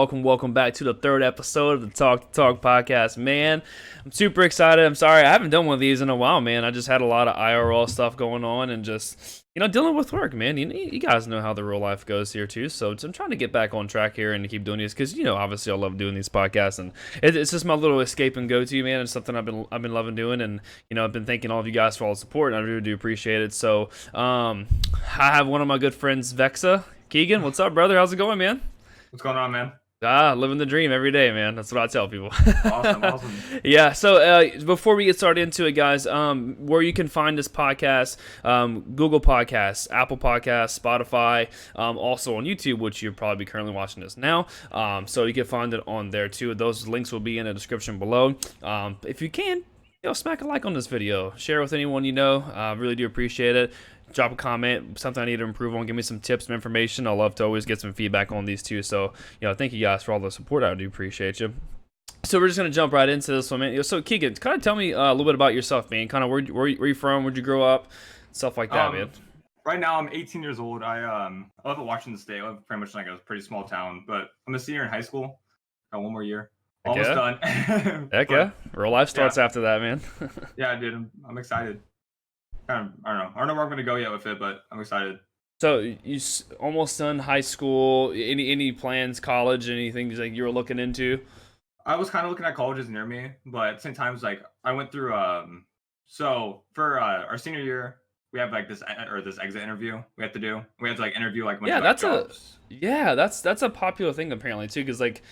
welcome back to the third episode of the Talk to Talk podcast, man. I'm super excited. I'm sorry, I haven't done one of these in a while, man. I just had a lot of IRL stuff going on and just, dealing with work, man. You guys know how the real life goes here, too. So I'm trying to get back on track here and to keep doing these because, obviously I love doing these podcasts and it's just my little escape and go-to, man. It's something I've been loving doing and, I've been thanking all of you guys for all the support and I really do appreciate it. So I have one of my good friends, Vexah. Keegan, what's up, brother? How's it going, man? What's going on, man? Living the dream every day, man. That's what I tell people. Awesome. Yeah, so before we get started into it, guys, where you can find this podcast, Google Podcasts, Apple Podcasts, Spotify, also on YouTube, which you'll probably be currently watching this now. So you can find it on there, too. Those links will be in the description below. If you can, smack a like on this video. Share with anyone you know. I really do appreciate it. Drop a comment, something I need to improve on. Give me some tips, some information. I love to always get some feedback on these too. So, thank you guys for all the support. I do appreciate you. So we're just gonna jump right into this one, man. So Keegan, kind of tell me a little bit about yourself, man. Kind of where you from? Where'd you grow up? Stuff like that, man. Right now I'm 18 years old. I live in Washington State. I live pretty much like a pretty small town, but I'm a senior in high school. Got one more year. Almost done. Heck yeah. Real life starts after that, man. Yeah, dude. I'm excited. I don't know where I'm gonna go yet with it, but I'm excited. So you almost done high school. Any plans, college, anything like you were looking into? I was kind of looking at colleges near me, but at the same time, it's like I went through. So for our senior year, we have like this exit interview we have to do. We have to like interview like that's a popular thing apparently too. Because like,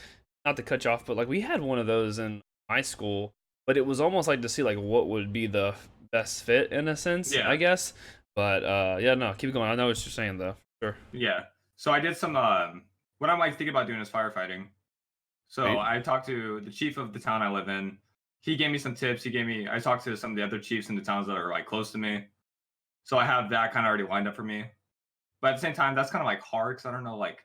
not to cut you off, but like we had one of those in high school, but it was almost like to see like what would be the best fit in a sense, I guess. But no, keep going. I know what you're saying though. Sure. Yeah. So I did some what I'm like thinking about doing is firefighting. So I talked to the chief of the town I live in. He gave me some tips. I talked to some of the other chiefs in the towns that are like close to me. So I have that kind of already lined up for me. But at the same time, that's kind of like hard because I don't know, like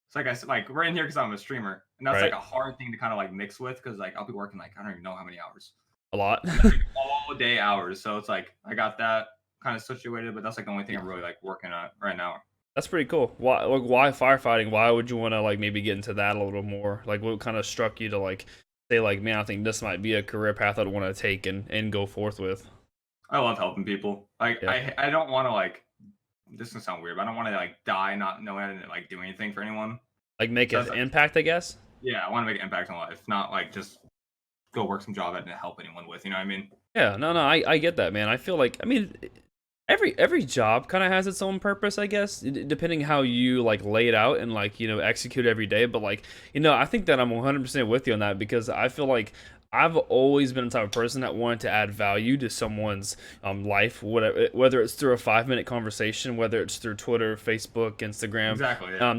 it's like I said, like we're in here because I'm a streamer, and that's like a hard thing to kind of like mix with because like I'll be working like I don't even know how many hours. A lot. Like all day hours. So it's like I got that kind of situated, but that's like the only thing I'm really like working on right now. That's pretty cool. Why firefighting? Why would you want to like maybe get into that a little more? Like what kind of struck you to like say like, man, I think this might be a career path I'd want to take and go forth with? I love helping people. Like I don't want to like, this can sound weird, but I don't want to like die not knowing how to like do anything for anyone. Like make an impact, I guess. Yeah, I want to make an impact on life, not like just go work some job and help anyone with, you know what I mean? Yeah, no, I get that, man. I feel like, every job kind of has its own purpose, I guess, depending how you like lay it out and like, execute every day. But like, I think that I'm 100% with you on that because I feel like I've always been the type of person that wanted to add value to someone's life, whether it's through a 5-minute conversation, whether it's through Twitter, Facebook, Instagram. Exactly. Yeah.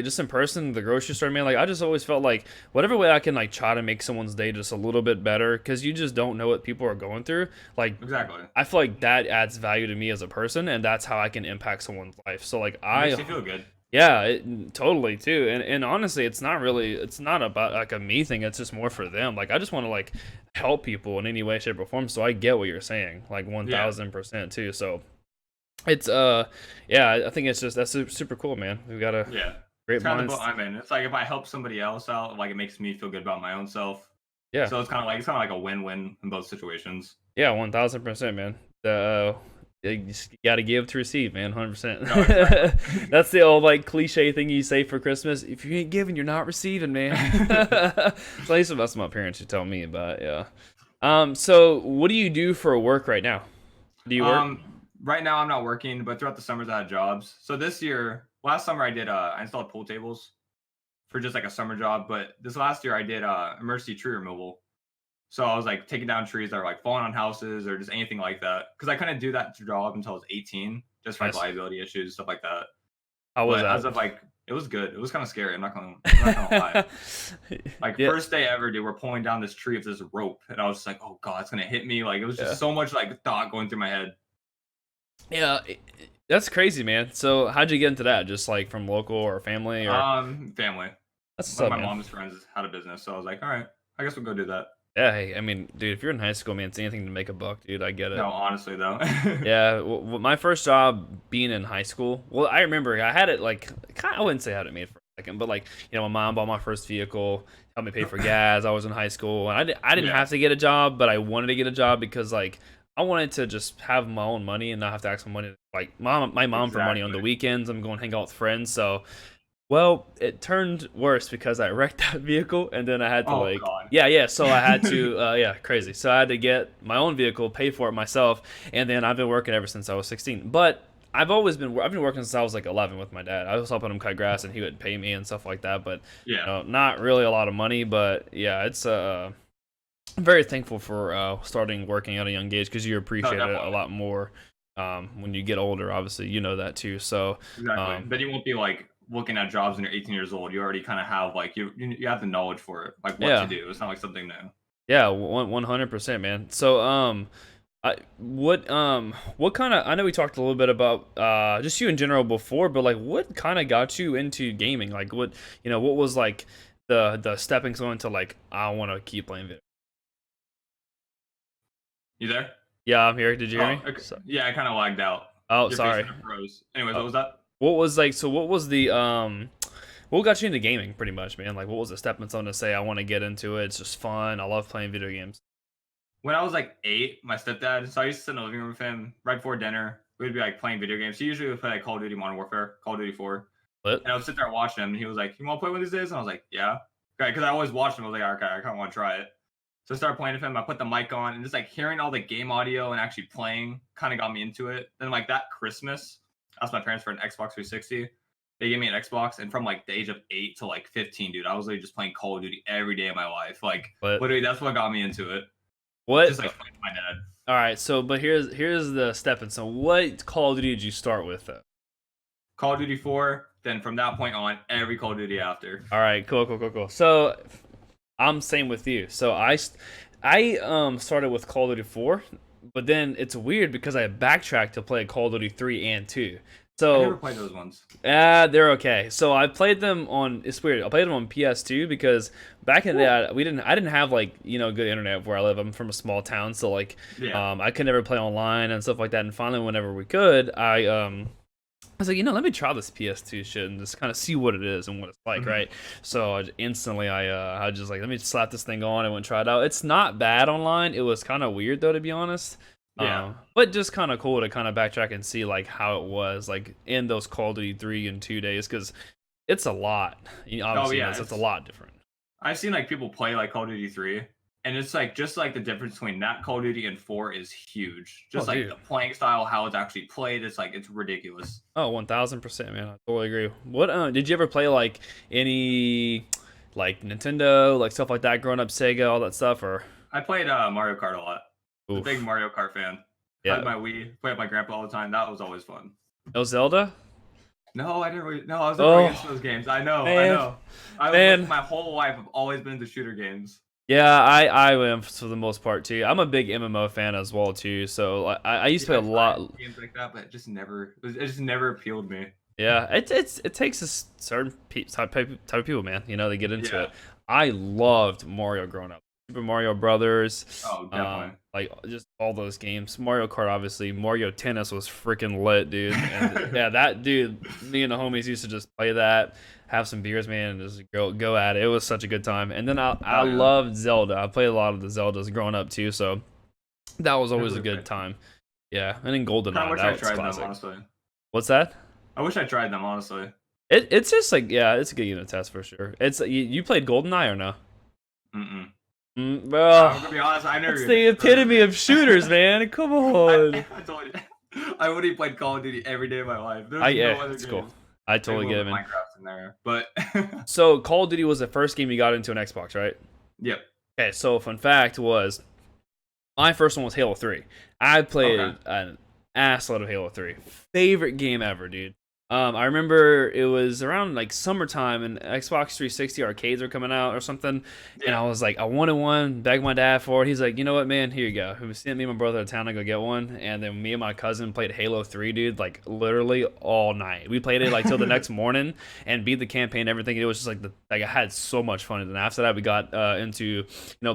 Just in person, the grocery store, man. Like I just always felt like whatever way I can like try to make someone's day just a little bit better, because you just don't know what people are going through. Like exactly. I feel like that adds value to me as a person, and that's how I can impact someone's life. So like makes you feel good. Yeah, totally too. And honestly, it's not about like a me thing. It's just more for them. Like I just want to like help people in any way, shape, or form. So I get what you're saying, like 1000% too. So it's I think it's just that's super cool, man. We've got a great minds. I'm in. It's like if I help somebody else out, like it makes me feel good about my own self. Yeah. So it's kind of like a win-win in both situations. Yeah, 1000%, man. You just gotta give to receive, man. 100%. No, exactly. That's the old like cliche thing you say for Christmas. If you ain't giving, you're not receiving, man. At least that's what my parents would tell me about. Yeah. So what do you do for work right now? Do you work? Right now I'm not working, but throughout the summers I had jobs. So last summer I did I installed pool tables for just like a summer job. But this last year I did emergency tree removal. So I was like taking down trees that are like falling on houses or just anything like that. Because I couldn't do that job until I was 18, just for like liability issues, stuff like that. How was that? As of like, it was good. It was kind of scary. I'm not gonna lie. Like first day ever, dude, we're pulling down this tree with this rope, and I was just like, oh god, it's gonna hit me. Like it was just so much like thought going through my head. Yeah, that's crazy, man. So how'd you get into that? Just like from local or family or? Family. That's one of my mom's friends had a business, so I was like, all right, I guess we'll go do that. Yeah, hey, I mean, dude, if you're in high school, man, it's anything to make a buck, dude. I get it. No, honestly, though. Yeah, well, my first job being in high school, well, I remember I had it like, I wouldn't say I had it made for second. But like, my mom bought my first vehicle, helped me pay for gas. I was in high school, and I didn't have to get a job, but I wanted to get a job because like I wanted to just have my own money and not have to ask for money. Like my mom for money on the weekends. I'm going to hang out with friends. So, well, it turned worse because I wrecked that vehicle, and then I had to God. yeah. So I had to crazy. So I had to get my own vehicle, pay for it myself, and then I've been working ever since I was 16. But I've been working since I was like 11 with my dad. I was helping him cut grass, and he would pay me and stuff like that. But not really a lot of money. But yeah, it's I'm very thankful for starting working at a young age because you appreciate it a lot more when you get older. Obviously, you know that too. So exactly. Then you won't be like looking at jobs when you're 18 years old. You already kind of have like you have the knowledge for it, like what to do. It's not like something new. Yeah, 100%, man. So what kind of, I know we talked a little bit about just you in general before, but like what kind of got you into gaming? Like what was like the stepping stone to like I want to keep playing video. You there? Yeah, I'm here. Did you hear me? Okay. Yeah, I kind of lagged out. Oh, sorry. Anyways, what was that? What was like? So what was the what got you into gaming? Pretty much, man. Like, what was the stepping stone to say I want to get into it? It's just fun. I love playing video games. When I was like 8, my stepdad. So I used to sit in the living room with him right before dinner. We'd be like playing video games. He usually would play like Call of Duty Modern Warfare, Call of Duty 4. What? And I would sit there watching him, and he was like, "You want to play one of these days?" And I was like, "Yeah." Okay, because I always watched him. I was like, "Okay, I kind of want to try it." So I started playing with him. I put the mic on, and just like hearing all the game audio and actually playing kind of got me into it. Then like that Christmas, I asked my parents for an Xbox 360. They gave me an Xbox, and from like the age of 8 to like 15, dude, I was literally just playing Call of Duty every day of my life. Like literally, that's what got me into it. What? Just like playing with my dad. All right, so but here's the stepping stone. What Call of Duty did you start with though? Call of Duty 4. Then from that point on, every Call of Duty after. All right, cool. So I'm same with you. So I started with Call of Duty 4, but then it's weird because I backtracked to play Call of Duty 3 and 2. So I never played those ones. They're okay. So I played them on. It's weird. I played them on PS2 because back in the day, I didn't have like good internet where I live. I'm from a small town, so like I could never play online and stuff like that. And finally, whenever we could, I was like, let me try this PS2 shit and just kind of see what it is and what it's like, right? So I just like, let me slap this thing on and went and try it out. It's not bad online. It was kind of weird though, to be honest. Yeah. But just kind of cool to kind of backtrack and see like how it was like in those Call of Duty 3 and 2 days because it's a lot. Obviously, it's a lot different. I've seen like people play like Call of Duty 3, and it's like just like the difference between that Call of Duty and 4 is huge. Just the playing style, how it's actually played, it's like it's ridiculous. Oh, 1000%, man. I totally agree. What did you ever play like any like Nintendo, like stuff like that growing up, Sega, all that stuff, or? I played Mario Kart a lot. I'm a big Mario Kart fan. Yeah. I had my Wii, played with my grandpa all the time. That was always fun. No Zelda? No, I didn't. No, I was never against those games. I know. My whole life, I've always been into shooter games. Yeah, I am for the most part too. I'm a big MMO fan as well too. So I used to play a lot games like that, but it just never appealed me. Yeah, it takes a certain type of people, man. They get into it. I loved Mario growing up. Super Mario Brothers. Oh, definitely. Like just all those games. Mario Kart, obviously. Mario Tennis was freaking lit, dude. And yeah, that dude. Me and the homies used to just play that, have some beers, man, and just go at it. It was such a good time. And then I loved Zelda. I played a lot of the Zeldas growing up too, so that was always a good time. Yeah, and then GoldenEye. That was classic. Honestly. What's that? I wish I tried them, honestly. It's just like it's a good unit test for sure. It's you played GoldenEye or no? Bro, I'm gonna be honest, it's the epitome of shooters, man. Come on. I told you, I already played Call of Duty every day of my life. There's no other games. Cool. I totally get it, man. Minecraft in there, but so Call of Duty was the first game you got into an Xbox, right? Yep. Okay, so fun fact was, my first one was Halo 3. I played an assload of Halo 3. Favorite game ever, dude. I remember it was around like summertime and Xbox 360 arcades were coming out or something. And I was like, I wanted one, begged my dad for it. He's like, you know what, man, here you go. He sent me and my brother to town to go get one. And then me and my cousin played Halo 3, dude, like literally all night. We played it like till the next morning and beat the campaign and everything. It was just like I had so much fun. And after that, we got into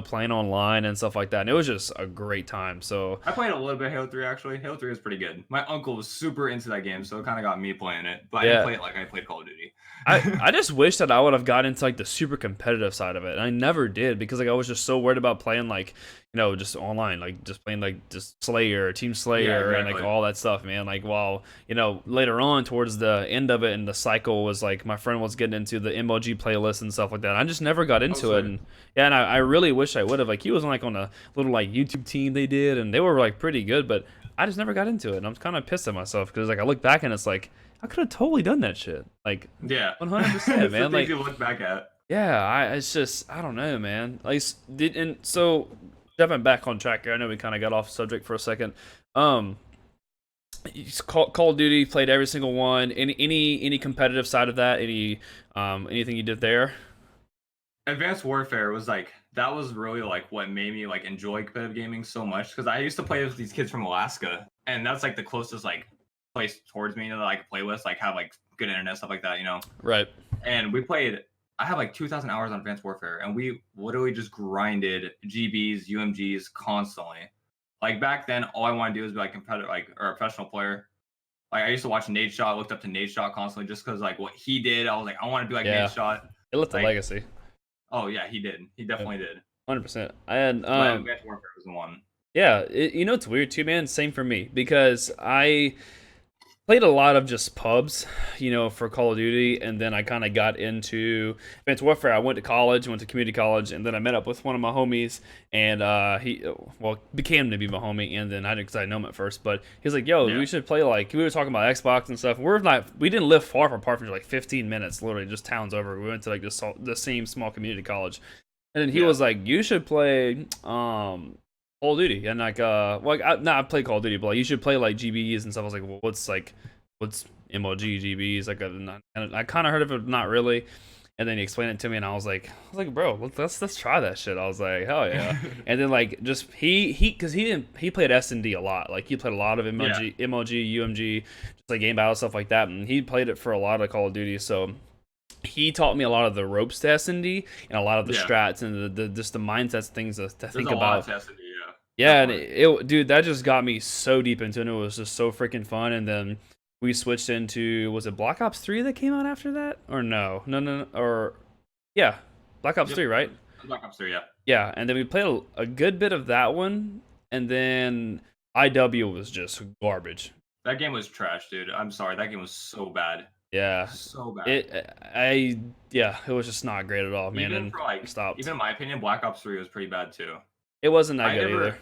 playing online and stuff like that. And it was just a great time. So I played a little bit of Halo 3 actually. Halo 3 was pretty good. My uncle was super into that game, so it kind of got me playing. it, but I didn't play it like I played Call of Duty. I just wish that I would have gotten into like the super competitive side of it. And I never did because like I was just so worried about playing like just online, like just playing like just Slayer, Team Slayer, and like all that stuff, man. Like while later on towards the end of it and the cycle was like my friend was getting into the MLG playlist and stuff like that. I just never got into it, and and I really wish I would have. Like he was like on a little like YouTube team they did, and they were like pretty good, but I just never got into it, and I'm kind of pissed at myself because like I look back and it's like I could have totally done that shit. Like 100%, man. Like you look back at. Yeah, it's just I don't know, man. Like so jumping back on track here. I know we kind of got off subject for a second. Call of Duty, played every single one. Any competitive side of that? Anything you did there? Advanced Warfare was like that was really like what made me like enjoy competitive gaming so much because I used to play with these kids from Alaska, and that's like the closest like place towards me that I could play with, like have like good internet, stuff like that, Right. And we played. I have like 2,000 hours on Advanced Warfare, and we literally just grinded GBs, UMGs constantly. Like back then, all I wanted to do was be like competitive, like or a professional player. Like I used to watch Nate Shot, looked up to Nate Shot constantly just because like what he did. I was like, I want to be like Nate Shot. It left a legacy. Oh yeah, he did. He definitely did. 100%. And Advanced Warfare was the one. Yeah, it's weird too, man. Same for me because I played a lot of just pubs, for Call of Duty, and then I kind of got into Advanced Warfare. I went to college, went to community college, and then I met up with one of my homies, and he became to be my homie, and then I didn't because I know him at first, but he's like, "Yo, we should play like." We were talking about Xbox and stuff. We didn't live far apart for like 15 minutes, literally just towns over. We went to like the same small community college, and then he was like, "You should play Call of Duty," and like I played Call of Duty, but like you should play like GBs and stuff. I was like, well, what's MLG GBs? Like I kind of heard of it, not really. And then he explained it to me, and I was like, bro, let's try that shit. I was like, hell yeah. And then like just he played S&D a lot. Like he played a lot of MLG, UMG, just like game battle stuff like that, and he played it for a lot of Call of Duty. So he taught me a lot of the ropes to S&D and a lot of the strats and the just the mindsets, things to think about. Yeah, and dude, that just got me so deep into it. And it was just so freaking fun. And then we switched into, was it Black Ops 3 that came out after that? Or no, or yeah, Black Ops 3, right? Black Ops 3, yeah. Yeah, and then we played a good bit of that one, and then IW was just garbage. That game was trash, dude. I'm sorry, that game was so bad. Yeah, so bad. It was just not great at all, man. Even for like, even in my opinion, Black Ops 3 was pretty bad too. It wasn't that good either.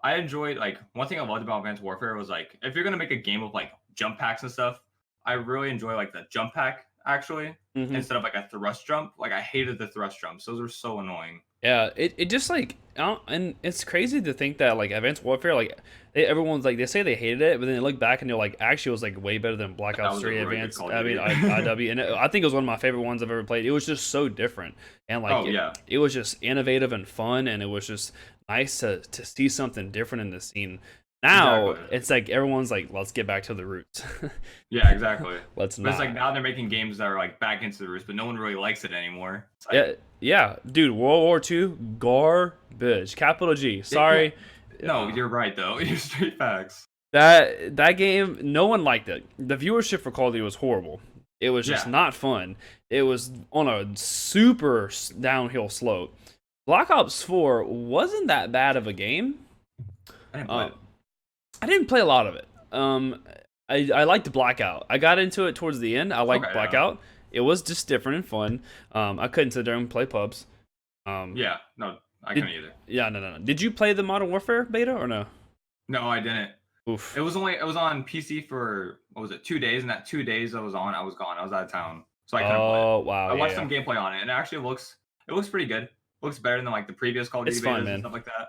I enjoyed, like, one thing I loved about Advanced Warfare was, like, if you're going to make a game of, like, jump packs and stuff, I really enjoy, like, the jump pack, actually, instead of, like, a thrust jump. Like, I hated the thrust jumps. Those were so annoying. Yeah, it just, like, and it's crazy to think that, like, Advanced Warfare, like, everyone's, like, they say they hated it, but then they look back and they're like, actually, it was, like, way better than Black Ops 3 Advanced. I mean, IW, and I think it was one of my favorite ones I've ever played. It was just so different, and, like, it was just innovative and fun, and it was just nice to see something different in the scene. Now it's like everyone's like, let's get back to the roots. Yeah, exactly. Let's not. It's like now they're making games that are like back into the roots, but no one really likes it anymore. Like, yeah, dude. World War II, garbage. Capital G. Sorry. No, you're right though. You're straight facts. That game, no one liked it. The viewership for Call of Duty was horrible. It was just not fun. It was on a super downhill slope. Black Ops 4 wasn't that bad of a game. I didn't play a lot of it. I liked Blackout. I got into it towards the end. I liked Blackout. It was just different and fun. I couldn't sit there and play pubs. I couldn't either. Yeah, no. Did you play the Modern Warfare beta or no? No, I didn't. Oof. It was on PC for 2 days, and that 2 days I was gone. I was out of town, so I couldn't play it. Wow! I watched some gameplay on it, and it actually looks pretty good. Looks better than like the previous Call of Duty betas and stuff like that.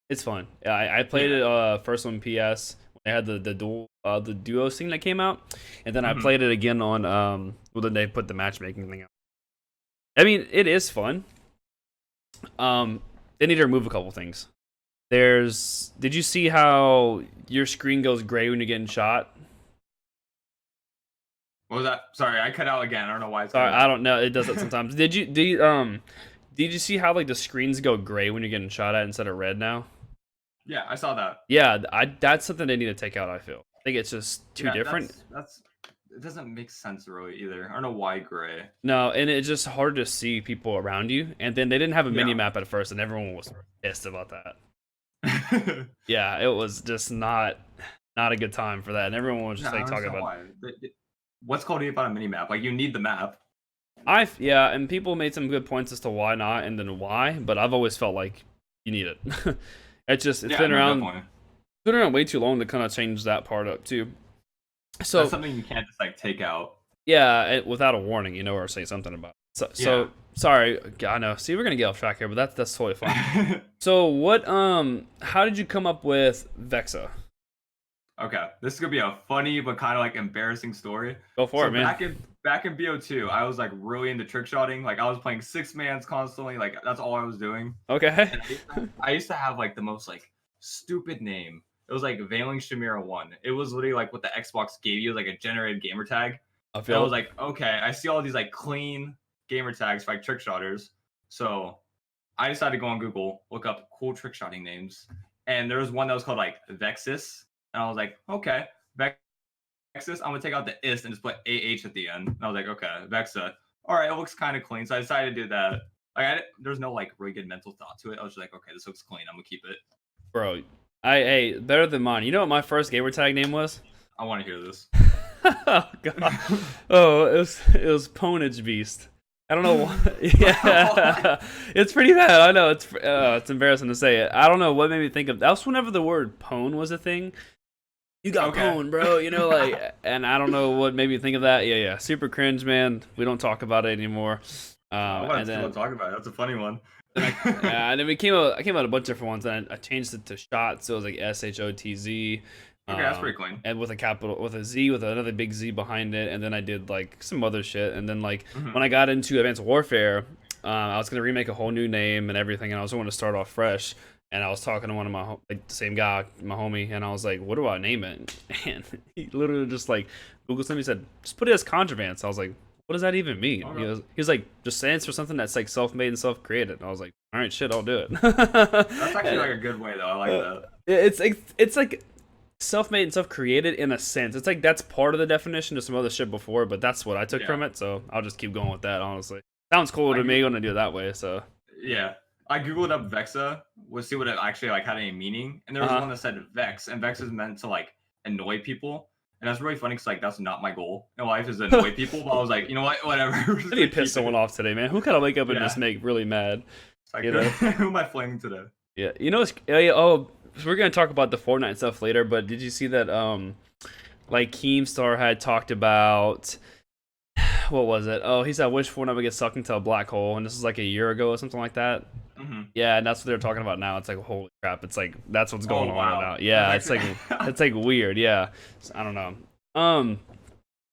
It's fun. Yeah, I played it first on PS when they had the duo thing that came out, and then I played it again on then they put the matchmaking thing out. I mean, it is fun. They need to remove a couple things. Did you see how your screen goes gray when you're getting shot? What was that? Sorry, I cut out again. I don't know why. Sorry, I don't know. It does that sometimes. Did you see how like the screens go gray when you're getting shot at instead of red now? Yeah, I saw that. Yeah, that's something they need to take out. I feel. I think it's just too different. it doesn't make sense really either. I don't know why gray. No, and it's just hard to see people around you. And then they didn't have a mini Yeah. map at first, and everyone was pissed about that. Yeah, it was just not a good time for that, and everyone was just Yeah, I like don't talking understand about. why. What's called about a mini map? Like you need the map. Yeah, and people made some good points as to why not, and then why. But I've always felt like you need it. It's Yeah, been no, around definitely. way too long to kind of change that part up too. So That's something you can't just like take out. yeah, without a warning, or say something about it. So sorry, I know. See, we're gonna get off track here, but that's totally fine. So how did you come up with Vexah? Okay, this is gonna be a funny but kind of like embarrassing story. Go for it, man. Back in BO2, I was like really into trick shotting. Like I was playing 6-mans constantly. Like that's all I was doing. Okay. And I used to have like the most like stupid name. It was like Veiling Shamira 1. It was literally like what the Xbox gave you, like a generated gamer tag. I And I was like, okay, I see all these like clean gamer tags for like trick shotters. So I decided to go on Google, look up cool trick shotting names, and there was one that was called like Vexus. And I was like, okay, Vexus. I'm gonna take out the ist and just put AH at the end. And I was like, okay, Vexah. All right, it looks kind of clean. So I decided to do that. Like, there's no like really good mental thought to it. I was just like, okay, this looks clean. I'm gonna keep it. Bro, hey, better than mine. You know what my first gamer tag name was? I want to hear this. Oh god. Oh, it was Ponage Beast. I don't know why. Yeah, it's pretty bad. I know it's embarrassing to say it. I don't know what made me think of that. Was whenever the word pwn was a thing. You got pwn, bro. Like, and I don't know what made me think of that. Yeah, super cringe, man. We don't talk about it anymore. And then talk about it. That's a funny one. Yeah, and then I came out a bunch of different ones, and I changed it to shot, so it was like SHOTZ. Okay, that's pretty clean. And with a Z with another big Z behind it, and then I did like some other shit, and then like when I got into Advanced Warfare, I was gonna remake a whole new name and everything, and I was going to start off fresh. And I was talking to one of my the same guy, my homie, and I was like, "What do I name it?" And he literally just like Googled something. He said, "Just put it as Contrivance." I was like, "What does that even mean?" Okay. He was like, "Just stands for something that's like self-made and self-created." And I was like, "All right, shit, I'll do it." That's actually like a good way though. I like that. It's like self-made and self-created in a sense. It's like that's part of the definition of some other shit before, but that's what I took from it. So I'll just keep going with that. Honestly, sounds cool to me when I do it that way. So yeah. I googled up Vexah to see what it actually like had any meaning, and there was one that said Vex, and Vex is meant to like annoy people, and that's really funny because like that's not my goal in life is to annoy people. But I was like, you know what, whatever. I need to piss someone off today, man. Who can I wake up and just make really mad? It's like, who am I flaming today? Yeah, we're gonna talk about the Fortnite stuff later, but did you see that like Keemstar had talked about? What was it? Oh, he said, "Wish Fortnite would get sucked into a black hole," and this is like a year ago or something like that. Yeah, and that's what they're talking about now. It's like, holy crap! It's like that's what's going on right now. Yeah, it's like weird. Yeah, I don't know.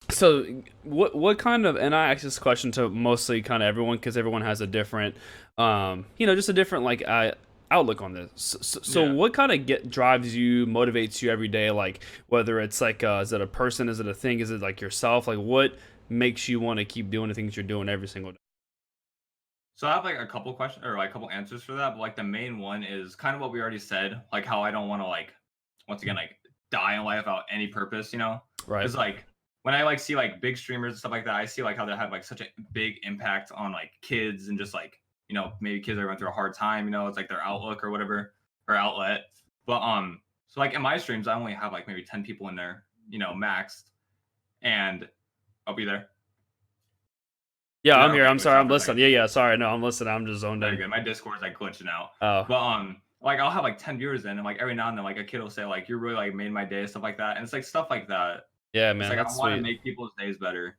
So what kind of? And I asked this question to mostly kind of everyone because everyone has a different, just a different like outlook on this. So what kind of drives you, motivates you every day? Like whether it's like, is it a person? Is it a thing? Is it like yourself? Like what makes you want to keep doing the things you're doing every single day? So I have like a couple questions or like a couple answers for that, but like the main one is kind of what we already said, like how I don't want to like once again like die in life without any purpose, Right. It's like when I like see like big streamers and stuff like that, I see like how they have like such a big impact on like kids and just like, maybe kids are going through a hard time, it's like their outlook or whatever or outlet. But so like in my streams, I only have like maybe 10 people in there, maxed, and I'll be there. Yeah, I'm here. I'm sorry. I'm listening. Yeah. Sorry. No, I'm listening. I'm just zoned in. Good. My Discord's like glitching out. Oh. But like I'll have like 10 viewers in, and like every now and then, like a kid will say like, "You're really like made my day," stuff like that, and it's like stuff like that. Yeah, man. It's like that's I want sweet. to make people's days better.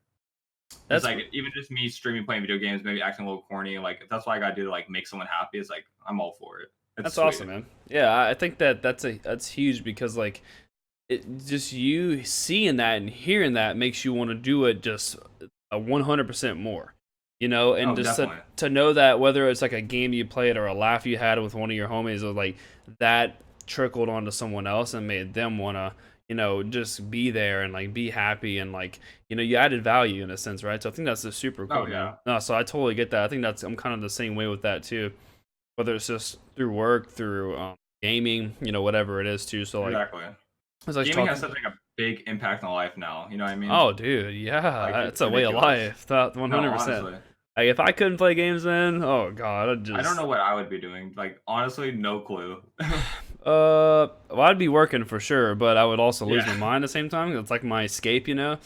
That's like even just me streaming, playing video games, maybe acting a little corny. Like if that's what I gotta do to like make someone happy, it's like I'm all for it. That's sweet. Awesome, man. Yeah, I think that's huge because like it just you seeing that and hearing that makes you want to do it just 100% more. And just to know that whether it's like a game you played or a laugh you had with one of your homies, or like that trickled onto someone else and made them want to, just be there and like be happy and like, you added value in a sense, right? So I think that's just super cool. Man. No, so I totally get that. I think I'm kind of the same way with that too, whether it's just through work, through gaming, whatever it is too. So like, exactly. Gaming has such like a big impact on life now. You know what I mean? Oh, dude, yeah, Like that's it's a way of ridiculous. life. That No, 100%. honestly, Like, if I couldn't play games, then oh god, I'd I don't just know what I would be doing. Like honestly, no clue. well, I'd be working for sure, but I would also lose Yeah, my mind at the same time. It's like my escape, you know. Um,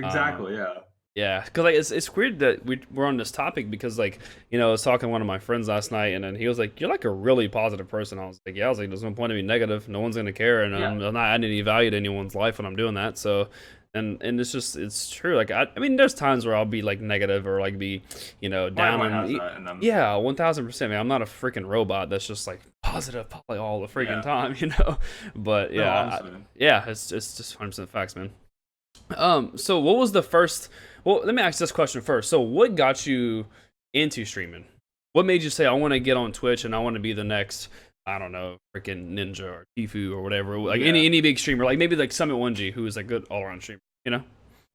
exactly. Yeah. Yeah, because like it's weird that we're on this topic because like I was talking to one of my friends last night and then he was like, "You're like a really positive person." I was like, "Yeah." I was like, "There's no point in being negative. No one's gonna care, and Yeah. I'm not adding any value to anyone's life when I'm doing that." So, and it's true. Like I mean, there's times where I'll be like negative or like be Well, down everyone and has that in them. yeah, 1,000%, man. I'm not a freaking robot that's just like positive probably all the freaking Yeah. time, But No, yeah, honestly. yeah, it's just 100% facts, man. So what was the first? Well, let me ask this question first. So, what got you into streaming? What made you say I want to get on Twitch and I want to be the next? I don't know, freaking Ninja or Tifu or whatever. Like Yeah. any big streamer, like maybe like Summit 1G, who is a good all around streamer. You know?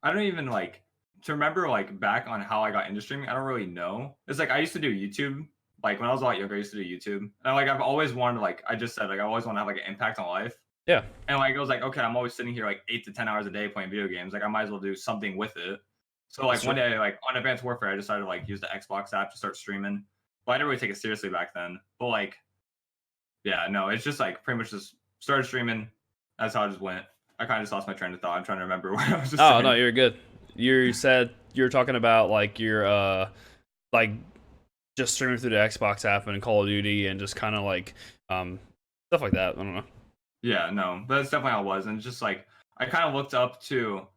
I don't even like to remember like back on how I got into streaming. I don't really know. It's like I used to do YouTube. Like when I was a lot younger, I used to do YouTube. And like I've always wanted like I just said like I always want to have like an impact on life. Yeah. And like it was like okay, I'm always sitting here like 8 to 10 hours a day playing video games. Like I might as well do something with it. So like That's one true. day like on Advanced Warfare, I decided to like use the Xbox app to start streaming. But I didn't really take it seriously back then. But like yeah, no, it's just like pretty much just started streaming. That's how I just went. I kind of just lost my train of thought. I'm trying to remember what I was just Oh no, saying. you're good. You said you're talking about like your like just streaming through the Xbox app and Call of Duty and just kind of like stuff like that. I don't know. Yeah, no, but that's definitely how it was. And it's just like I kind of looked up to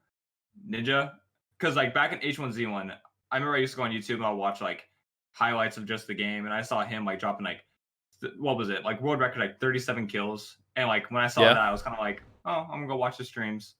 Ninja because like back in H1Z1, I remember I used to go on YouTube and I'll watch like highlights of just the game, and I saw him like dropping like what was it like world record like 37 kills, and like when I saw Yeah. that, I was kind of like, oh, I'm gonna go watch the streams.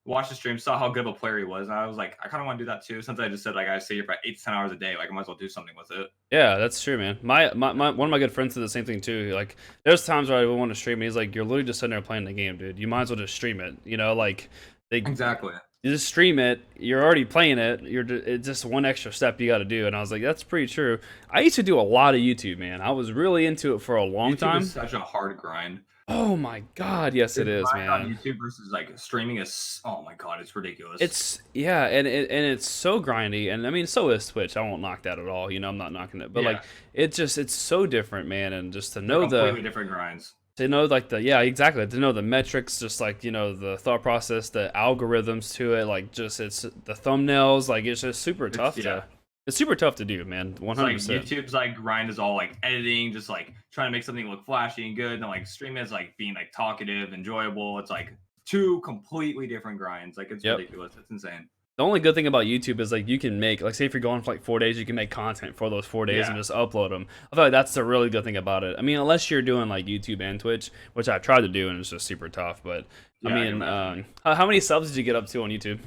Watch the stream, saw how good of a player he was, and I was like, I kind of want to do that too. Since I just said like I stay here for 8 to 10 hours a day, like I might as well do something with it. Yeah, that's true, man. My one of my good friends did the same thing too. Like, there's times where I would want to stream. And he's like, "You're literally just sitting there playing the game, dude. You might as well just stream it. Like Exactly. you just stream it. You're already playing it. It's just one extra step you got to do." And I was like, "That's pretty true." I used to do a lot of YouTube, man. I was really into it for a long YouTube time. is such a hard grind. Oh my god, yes it The is, grind on man. YouTube versus like streaming is oh my god, it's ridiculous. It's yeah, and it's so grindy, and I mean, so is Twitch. I won't knock that at all. I'm not knocking it, but Yeah, like, it's so different, man. And just to they're know completely different grinds. like yeah, exactly, to know the metrics, just like the thought process, the algorithms to it, like just it's the thumbnails, like it's just super tough Yeah. it's super tough to do, man. It's like 100%. YouTube's like grind is all like editing, just like trying to make something look flashy and good, and like streaming is like being like talkative, enjoyable. It's like two completely different grinds. Like it's Yep. ridiculous. It's insane. The only good thing about YouTube is like you can make like say if you're going for like 4 days, you can make content for those 4 days and Yeah. just upload them. I feel like that's the really good thing about it. I mean, unless you're doing like YouTube and Twitch, which I tried to do and it's just super tough. But I Yeah, I can mean, imagine. how many subs did you get up to on YouTube?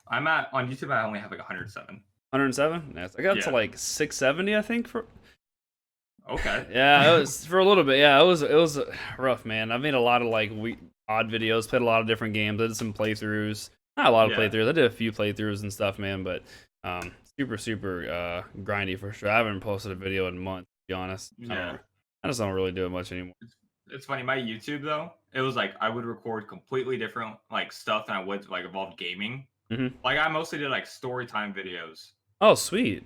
I'm at on YouTube. I only have like 107. 107. Yes, I got to Yeah. like 670, I think. For Okay. yeah, it was for a little bit. Yeah, it was rough, man. I've made a lot of like odd videos, played a lot of different games. I did some playthroughs. Not a lot of Yeah. playthroughs. I did a few playthroughs and stuff, man. But super grindy for sure. I haven't posted a video in months, to be honest. Yeah. I just don't really do it much anymore. It's funny. My YouTube though, it was like I would record completely different like stuff than I would like involve gaming. Hmm. Like I mostly did like story time videos. Oh, sweet.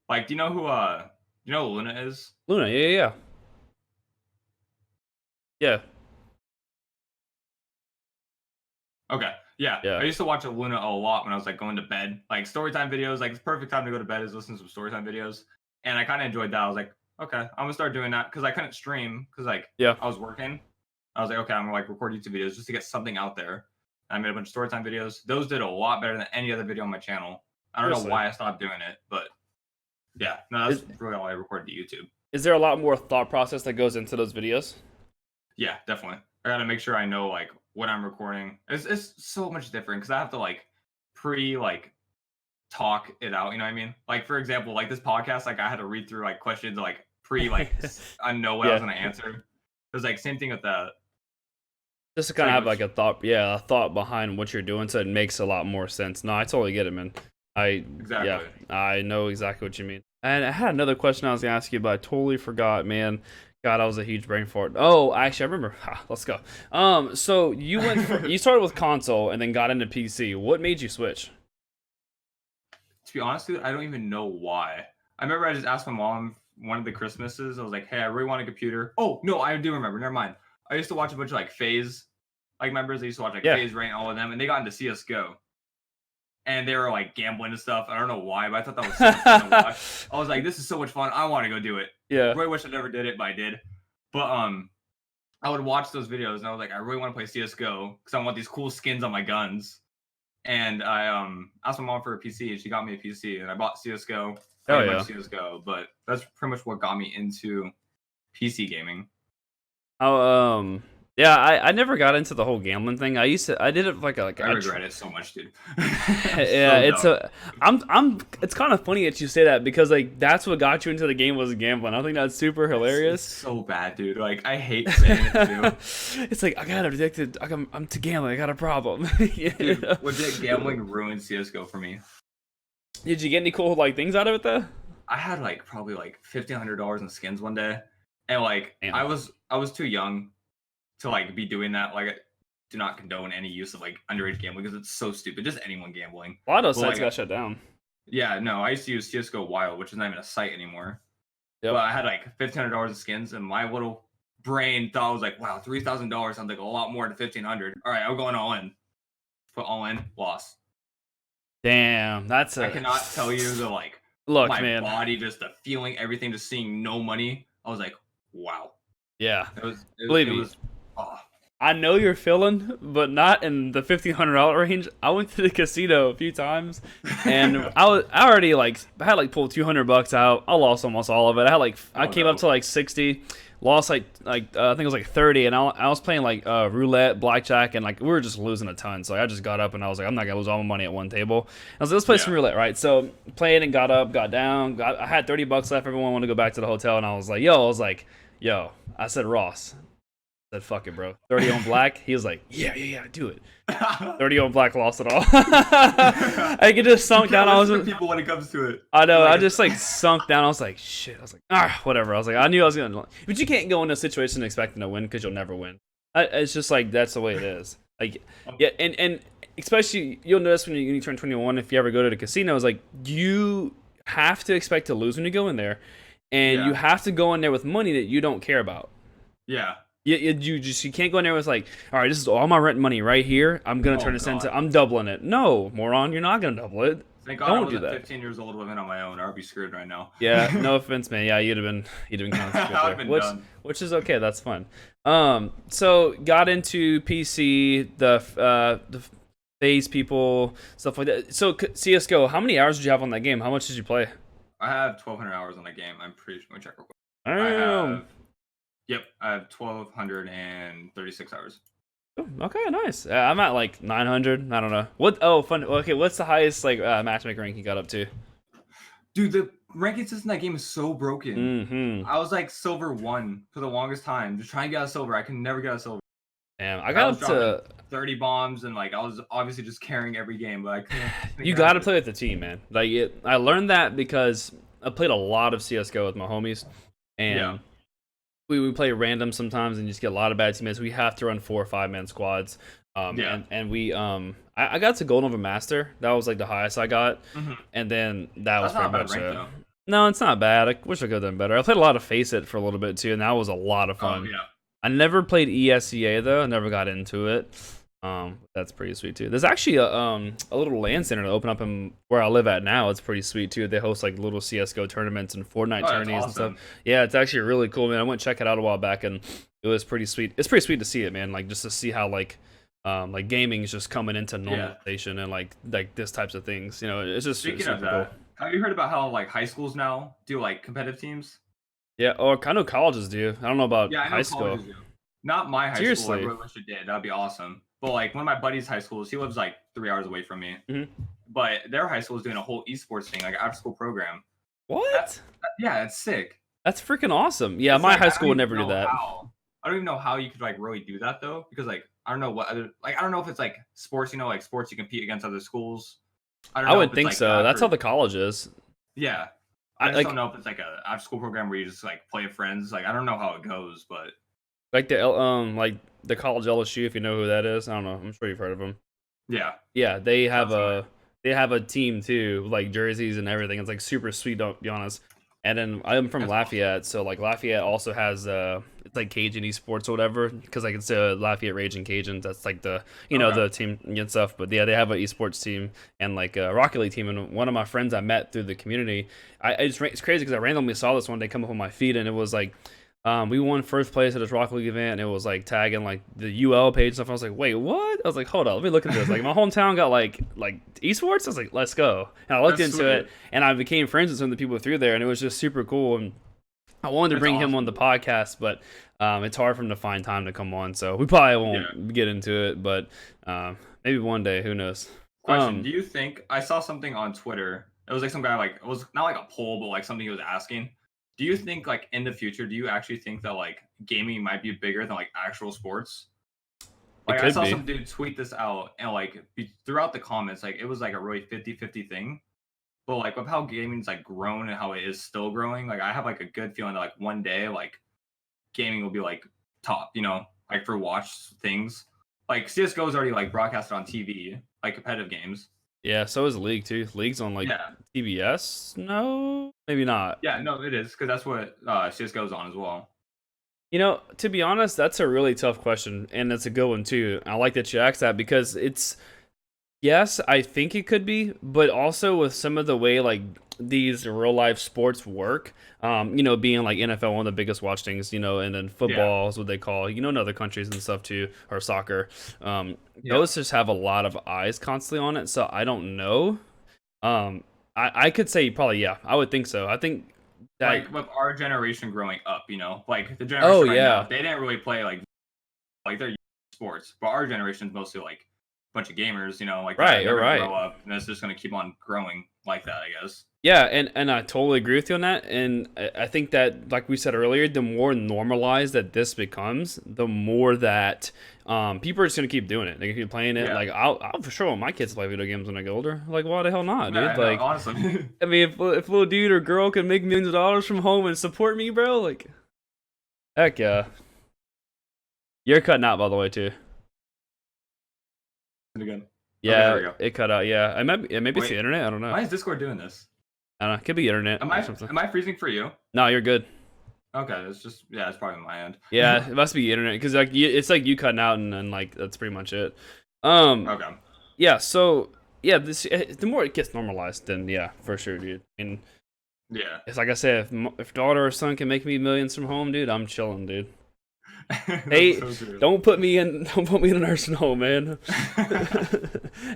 Like, do you know who Luna is? Luna, yeah. Yeah. Okay. Yeah. Yeah. I used to watch Luna a lot when I was like going to bed. Like storytime videos, like the perfect time to go to bed is listen to some storytime videos. And I kind of enjoyed that. I was like, okay, I'm gonna start doing that because I couldn't stream because like Yeah. I was working. I was like, okay, I'm gonna like record YouTube videos just to get something out there. I made a bunch of storytime videos. Those did a lot better than any other video on my channel. I don't know Seriously. why I stopped doing it, but yeah, no, that's really all I recorded to YouTube. Is there a lot more thought process that goes into those videos? Yeah, definitely. I gotta make sure I know like what I'm recording. It's so much different because I have to like like talk it out. You know what I mean? Like for example, like this podcast, like I had to read through like questions like I know what I was Yeah. gonna answer. It was like same thing with that. Just to kind of have Like, like a thought behind what you're doing, so it makes a lot more sense. No, I totally get it, man. Exactly. Yeah, I know exactly what you mean. And I had another question I was gonna ask you, but I totally forgot, man. God, that was a huge brain fart. Oh, actually, I remember. Let's go. So you started with console and then got into PC. What made you switch? To be honest, dude, I don't even know why. I remember I just asked my mom one of the Christmases. I was like, "Hey, I really want a computer." Oh no, I do remember. Never mind. I used to watch a bunch of like FaZe, like members. I used to watch like Yeah. FaZe Rank, all of them, and they got into CS:GO, and they were like gambling and stuff. I don't know why, but I thought that was so much fun to watch. I was like, "This is so much fun. I want to go do it." Yeah. Really wish I never did it, but I did. But I would watch those videos, and I was like, I really want to play CS:GO because I want these cool skins on my guns. And I asked my mom for a PC, and she got me a PC, and I bought CS:GO. Played a bunch of CS:GO, but that's pretty much what got me into PC gaming. Oh, yeah, I never got into the whole gambling thing. I did it like I regret it so much, dude. Yeah, so it's kind of funny that you say that because like that's what got you into the game was gambling. I think that's super hilarious. It's so bad, dude. Like I hate saying it too. It's like I got addicted. I'm to gambling. I got a problem. Dude, legit gambling ruined CS:GO for me. Did you get any cool like things out of it though? I had like probably like $1,500 in skins one day, and like Damn. I was too young to like be doing that. Like I do not condone any use of like underage gambling because it's so stupid. Just anyone gambling. A lot of those sites like, got shut down. Yeah, no, I used to use CS:GO Wild, which is not even a site anymore. Yep. But I had like $1,500 in skins, and my little brain thought I was like, wow, $3,000 sounds like a lot more than $1,500. All right, I'm going all in. Put all in, loss. Damn, I cannot tell you the like. Look, my man. body, just the feeling, everything, just seeing no money. I was like, wow. Yeah. Believe me. I know you're feeling, but not in the $1,500 range. I went to the casino a few times, and I already had like pulled $200 out. I lost almost all of it. I came up to like 60, lost like I think it was like 30, and I was playing like roulette, blackjack, and like we were just losing a ton. So I just got up and I was like, I'm not gonna lose all my money at one table. I was like, let's play some roulette, right? So played and got up, got down. I had $30 left. Everyone wanted to go back to the hotel, and I was like, yo. I said, Ross. I said, fuck it, bro. 30 on black. He was like, yeah, do it. 30 on black, lost it all. I could just sunk down. I was people when it comes to it. I know. I just like sunk down. I was like, shit. I was like, whatever. I was like, I knew I was gonna. But you can't go into a situation expecting to win because you'll never win. It's just like that's the way it is. Like, yeah, and especially you'll notice when you turn 21, if you ever go to the casino, it's like you have to expect to lose when you go in there, and you have to go in there with money that you don't care about. Yeah. You can't go in there with like, all right, this is all my rent money right here. I'm gonna turn this into, I'm doubling it. No, moron, you're not gonna double it. Thank God I was 15 years old living on my own, or I'd be screwed right now. Yeah, no offense, man. Yeah, you'd have been kind of screwed, which is okay. That's fun. So got into PC, the FaZe people, stuff like that. So CS:GO, how many hours did you have on that game? How much did you play? I have 1,200 hours on that game. I'm pretty sure. Let me check real quick. I have 1,236 hours. Okay, nice. I'm at like 900. I don't know. What? Oh, fun. Okay, what's the highest like matchmaker rank you got up to? Dude, the ranking system in that game is so broken. I was like silver 1 for the longest time, just trying to get out of silver. I can never get out of silver. Damn, I got up to 30 bombs, and like I was obviously just carrying every game, but I couldn't. You got to play with the team, man. Like I learned that because I played a lot of CS:GO with my homies, and we play random sometimes and just get a lot of bad teammates. We have to run 4 or 5 man squads. And we I got to gold over master. That was like the highest I got, and then that was pretty much it. No, it's not bad. I wish I could have done better. I played a lot of Face It for a little bit too, and that was a lot of fun. I never played ESEA though. I never got into it. That's pretty sweet too. There's actually a little LAN center to open up in where I live at now. It's pretty sweet too. They host like little CS:GO tournaments and Fortnite tourneys and stuff. Yeah, it's actually really cool, man. I went to check it out a while back, and it was pretty sweet. It's pretty sweet to see it, man. Like just to see how like gaming is just coming into normalization and like this types of things. You know, it's just speaking of that. Cool. Have you heard about how like high schools now do like competitive teams? Yeah, or I know colleges do. I don't know about high school. Not my high school. I really wish it did. That'd be awesome. But like one of my buddies' high schools, he lives like 3 hours away from me. But their high school is doing a whole esports thing, like after school program. What? Yeah, it's sick. That's freaking awesome. Yeah, my high school would never do that. I don't even know how you could like really do that though, because like I don't know what other I don't know if it's like sports, like sports you compete against other schools. I would think so. That's how the college is. Yeah. I just like don't know if it's like a after school program where you just like play with friends. Like I don't know how it goes, but like the college LSU, if you know who that is. I don't know. I'm sure you've heard of them. yeah, Yeah, they have sounds familiar. a team too, like jerseys and everything. It's like super sweet, to be honest. And then I'm from That's awesome. Lafayette, so like Lafayette also has it's like Cajun esports or whatever, because like it's Lafayette Raging Cajuns. That's like the Okay. the team and stuff. But yeah, they have an esports team and like a Rocket League team. And one of my friends I met through the community, it's crazy because I randomly saw this one day come up on my feed, and it was like we won first place at this Rocket League event, and it was like tagging like the UL page and stuff. I was like, wait, what? I was like, hold on, let me look at this. Like my hometown got like esports. I was like, let's go. And I looked That's into sweet. it, and I became friends with some of the people through there, and it was just super cool. And I wanted to That's bring him on awesome. the podcast, but it's hard for him to find time to come on, so we probably Yeah. won't get into it. But maybe one day, who knows? Question: do you think I saw something on Twitter? It was like some guy like it was not like a poll, but like something he was asking. Do you think like in the future, do you actually think that like gaming might be bigger than like actual sports? It Like I could saw be. some dude tweet this out and like throughout the comments, like it was like a really 50-50 thing. But like with how gaming's like grown and how it is still growing, like I have like a good feeling that like one day like gaming will be like top, like for watch things. Like CSGO is already like broadcasted on TV, like competitive games. Yeah, so is League too. League's on like Yeah. TBS. No, maybe not. Yeah, no, it is because that's what CS:GO is on as well. To be honest, that's a really tough question, and it's a good one too. I like that you asked that because it's yes, I think it could be, but also with some of the way like these real life sports work, being like NFL one of the biggest watch things, and then Yeah, football is what they call, in other countries and stuff too, or soccer. yeah. Those just have a lot of eyes constantly on it, so I don't know. I could say probably yeah, I would think so. I think that. Like with our generation growing up, like the Oh generation right now, yeah, they didn't really play like they're sports, but our generation's mostly like a bunch of gamers, like that. right, They're you're gonna right. grow up, and it's just gonna keep on growing like that, I guess. Yeah, and I totally agree with you on that. And I think that, like we said earlier, the more normalized that this becomes, the more that people are just gonna keep doing it. They can keep playing it. Yeah, Like I'll for sure want my kids to play video games when I get older. Like why the hell not, dude? yeah, no, Like honestly. I mean, if a little dude or girl can make millions of dollars from home and support me, bro, like heck yeah. You're cutting out by the way too. Again. Okay, there Yeah, we go. it cut out. Yeah, maybe it's the Wait, internet. I don't know. why is Discord doing this? I don't know. It could be internet Am or I something. am I freezing for you? No, you're good. Okay, it's just yeah, it's probably my end. Yeah, it must be internet because like it's like you cutting out and like that's pretty much it. Um, Okay. yeah. So yeah, the more it gets normalized, then yeah, for sure, dude. I mean, Yeah. it's like I said, if daughter or son can make me millions from home, dude, I'm chilling, dude. That's Hey, so true. don't put me in a nursing home, man.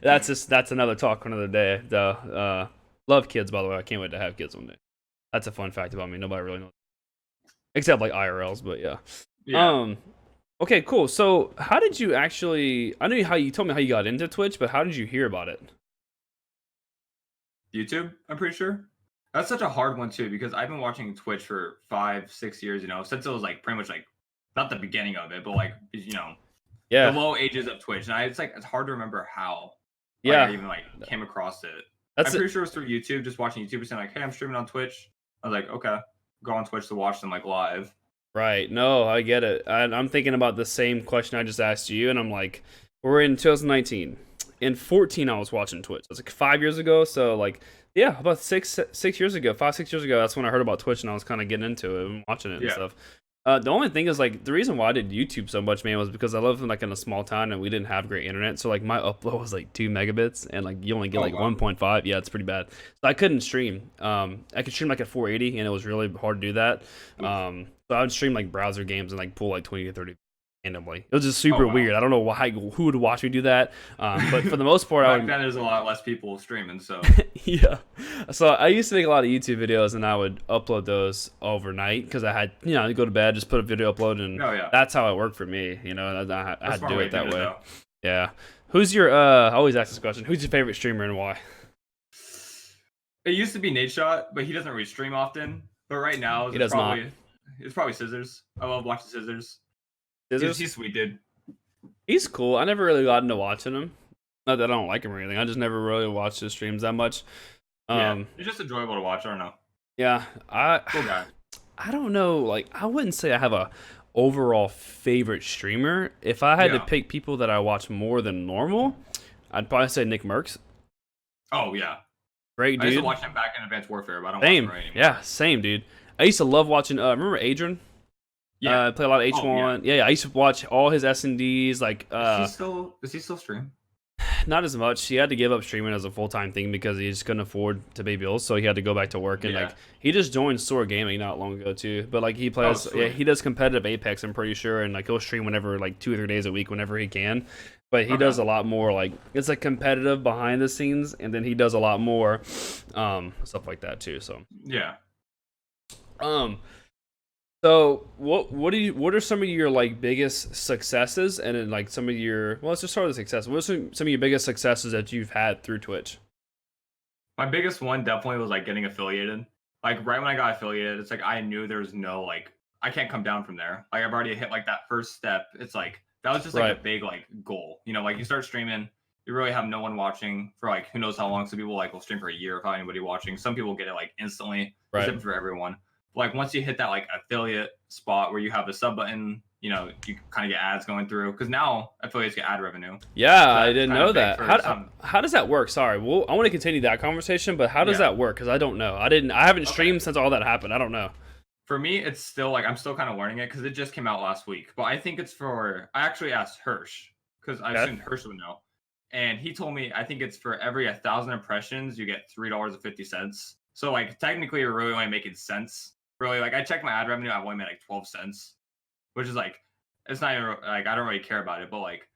That's another talk another day. Love kids, by the way. I can't wait to have kids one day. That's a fun fact about me. Nobody really knows except like IRLs, but yeah. Yeah. Um, okay, cool. So, how did you actually? I know how you told me how you got into Twitch, but how did you hear about it? YouTube, I'm pretty sure. That's such a hard one too, because I've been watching Twitch for 5, 6 years, since it was like pretty much like not the beginning of it, but like the Yeah, low ages of Twitch. And it's hard to remember how like I yeah. even like came across it. I'm That's it. pretty sure it was through YouTube, just watching YouTubers saying like, hey, I'm streaming on Twitch. I was like, okay, go on Twitch to watch them like live. Right. No, I get it. I'm thinking about the same question I just asked you, and I'm like, we're in 2019. In 14, I was watching Twitch. That's like 5 years ago. So like, yeah, about 6 years ago, 5 6 years ago, that's when I heard about Twitch, and I was kind of getting into it and watching it and Yeah. stuff. The only thing is like the reason why I did YouTube so much, man, was because I live in like in a small town and we didn't have great internet. So like my upload was like 2 megabits, and like you only get Oh like wow. 1.5. Yeah, it's pretty bad. So I couldn't stream. I could stream like at 480, and it was really hard to do that. Oof. So I would stream like browser games and like pull like 20 to 30 randomly. It was just Oh super wow. weird. I don't know who would watch me do that. But for the most part, I Back would. then there's a lot less people streaming, so Yeah. So I used to make a lot of YouTube videos, and I would upload those overnight because I had, I'd go to bed, just put a video upload, and oh yeah. that's how it worked for me. I That's a had to smart do way it to do that it way. though. Yeah. Who's your? I always ask this question. Who's your favorite streamer and why? It used to be Nate Shot, but he doesn't really stream often. But right now He it's does not. probably Scissors. I love watching Scissors. Scissors. He's sweet, dude. He's cool. I never really got into watching him. Not that I don't like him or anything. I just never really watched his streams that much. Yeah, Um, it's just enjoyable to watch. I don't know. Yeah, Cool guy. I don't know. Like, I wouldn't say I have a overall favorite streamer. If I had to Yeah. pick people that I watch more than normal, I'd probably say Nick Merckx. Oh yeah. Great I used to dude. watch him back in Advanced Warfare, but I don't watch him Same. right anymore. Yeah, same dude. I used to love watching. Remember Adrian? Yeah. Play a lot of Oh yeah. H1. Yeah, I used to watch all his S&Ds. Like, Does he still stream? not as much. He had to give up streaming as a full-time thing because he just couldn't afford to pay bills, so he had to go back to work. And Yeah. like, he just joined Soar Gaming not long ago too. But like, he plays. Yeah, sweet. he does competitive Apex. I'm pretty sure, and like he'll stream whenever, like 2 or 3 days a week, whenever he can. But he does a lot more. Like, it's like competitive behind the scenes, and then he does a lot more stuff like that too. So Yeah. um. So what are some of your like biggest successes, and then like some of your, well, let's just start with the success. What are some of your biggest successes that you've had through Twitch? My biggest one definitely was like getting affiliated. Like right when I got affiliated, it's like I knew there was no like I can't come down from there. Like I've already hit like that first step. It's like that was just like Right. a big like goal. You know, like you start streaming, you really have no one watching for like who knows how long. Some people like will stream for a year without anybody watching. Some people get it like instantly. It's Right. different for everyone. But like once you hit that like affiliate spot where you have the sub button, you know, you kind of get ads going through because now affiliates get ad revenue. Yeah, So I that's didn't kinda know big that. for How, some. how does that work? Sorry, well, I want to continue that conversation, but how does Yeah. that work? Because I don't know. I haven't Okay. streamed since all that happened. I don't know. For me, it's still like I'm still kind of learning it because it just came out last week. But I think it's for. I actually asked Hirsch because I Okay. assumed Hirsch would know, and he told me I think it's for every 1,000 impressions you get $3.50. So like technically, you're really only making cents. Really, like I checked my ad revenue, I've only made like 12 cents, which is like it's not even like I don't really care about it, but like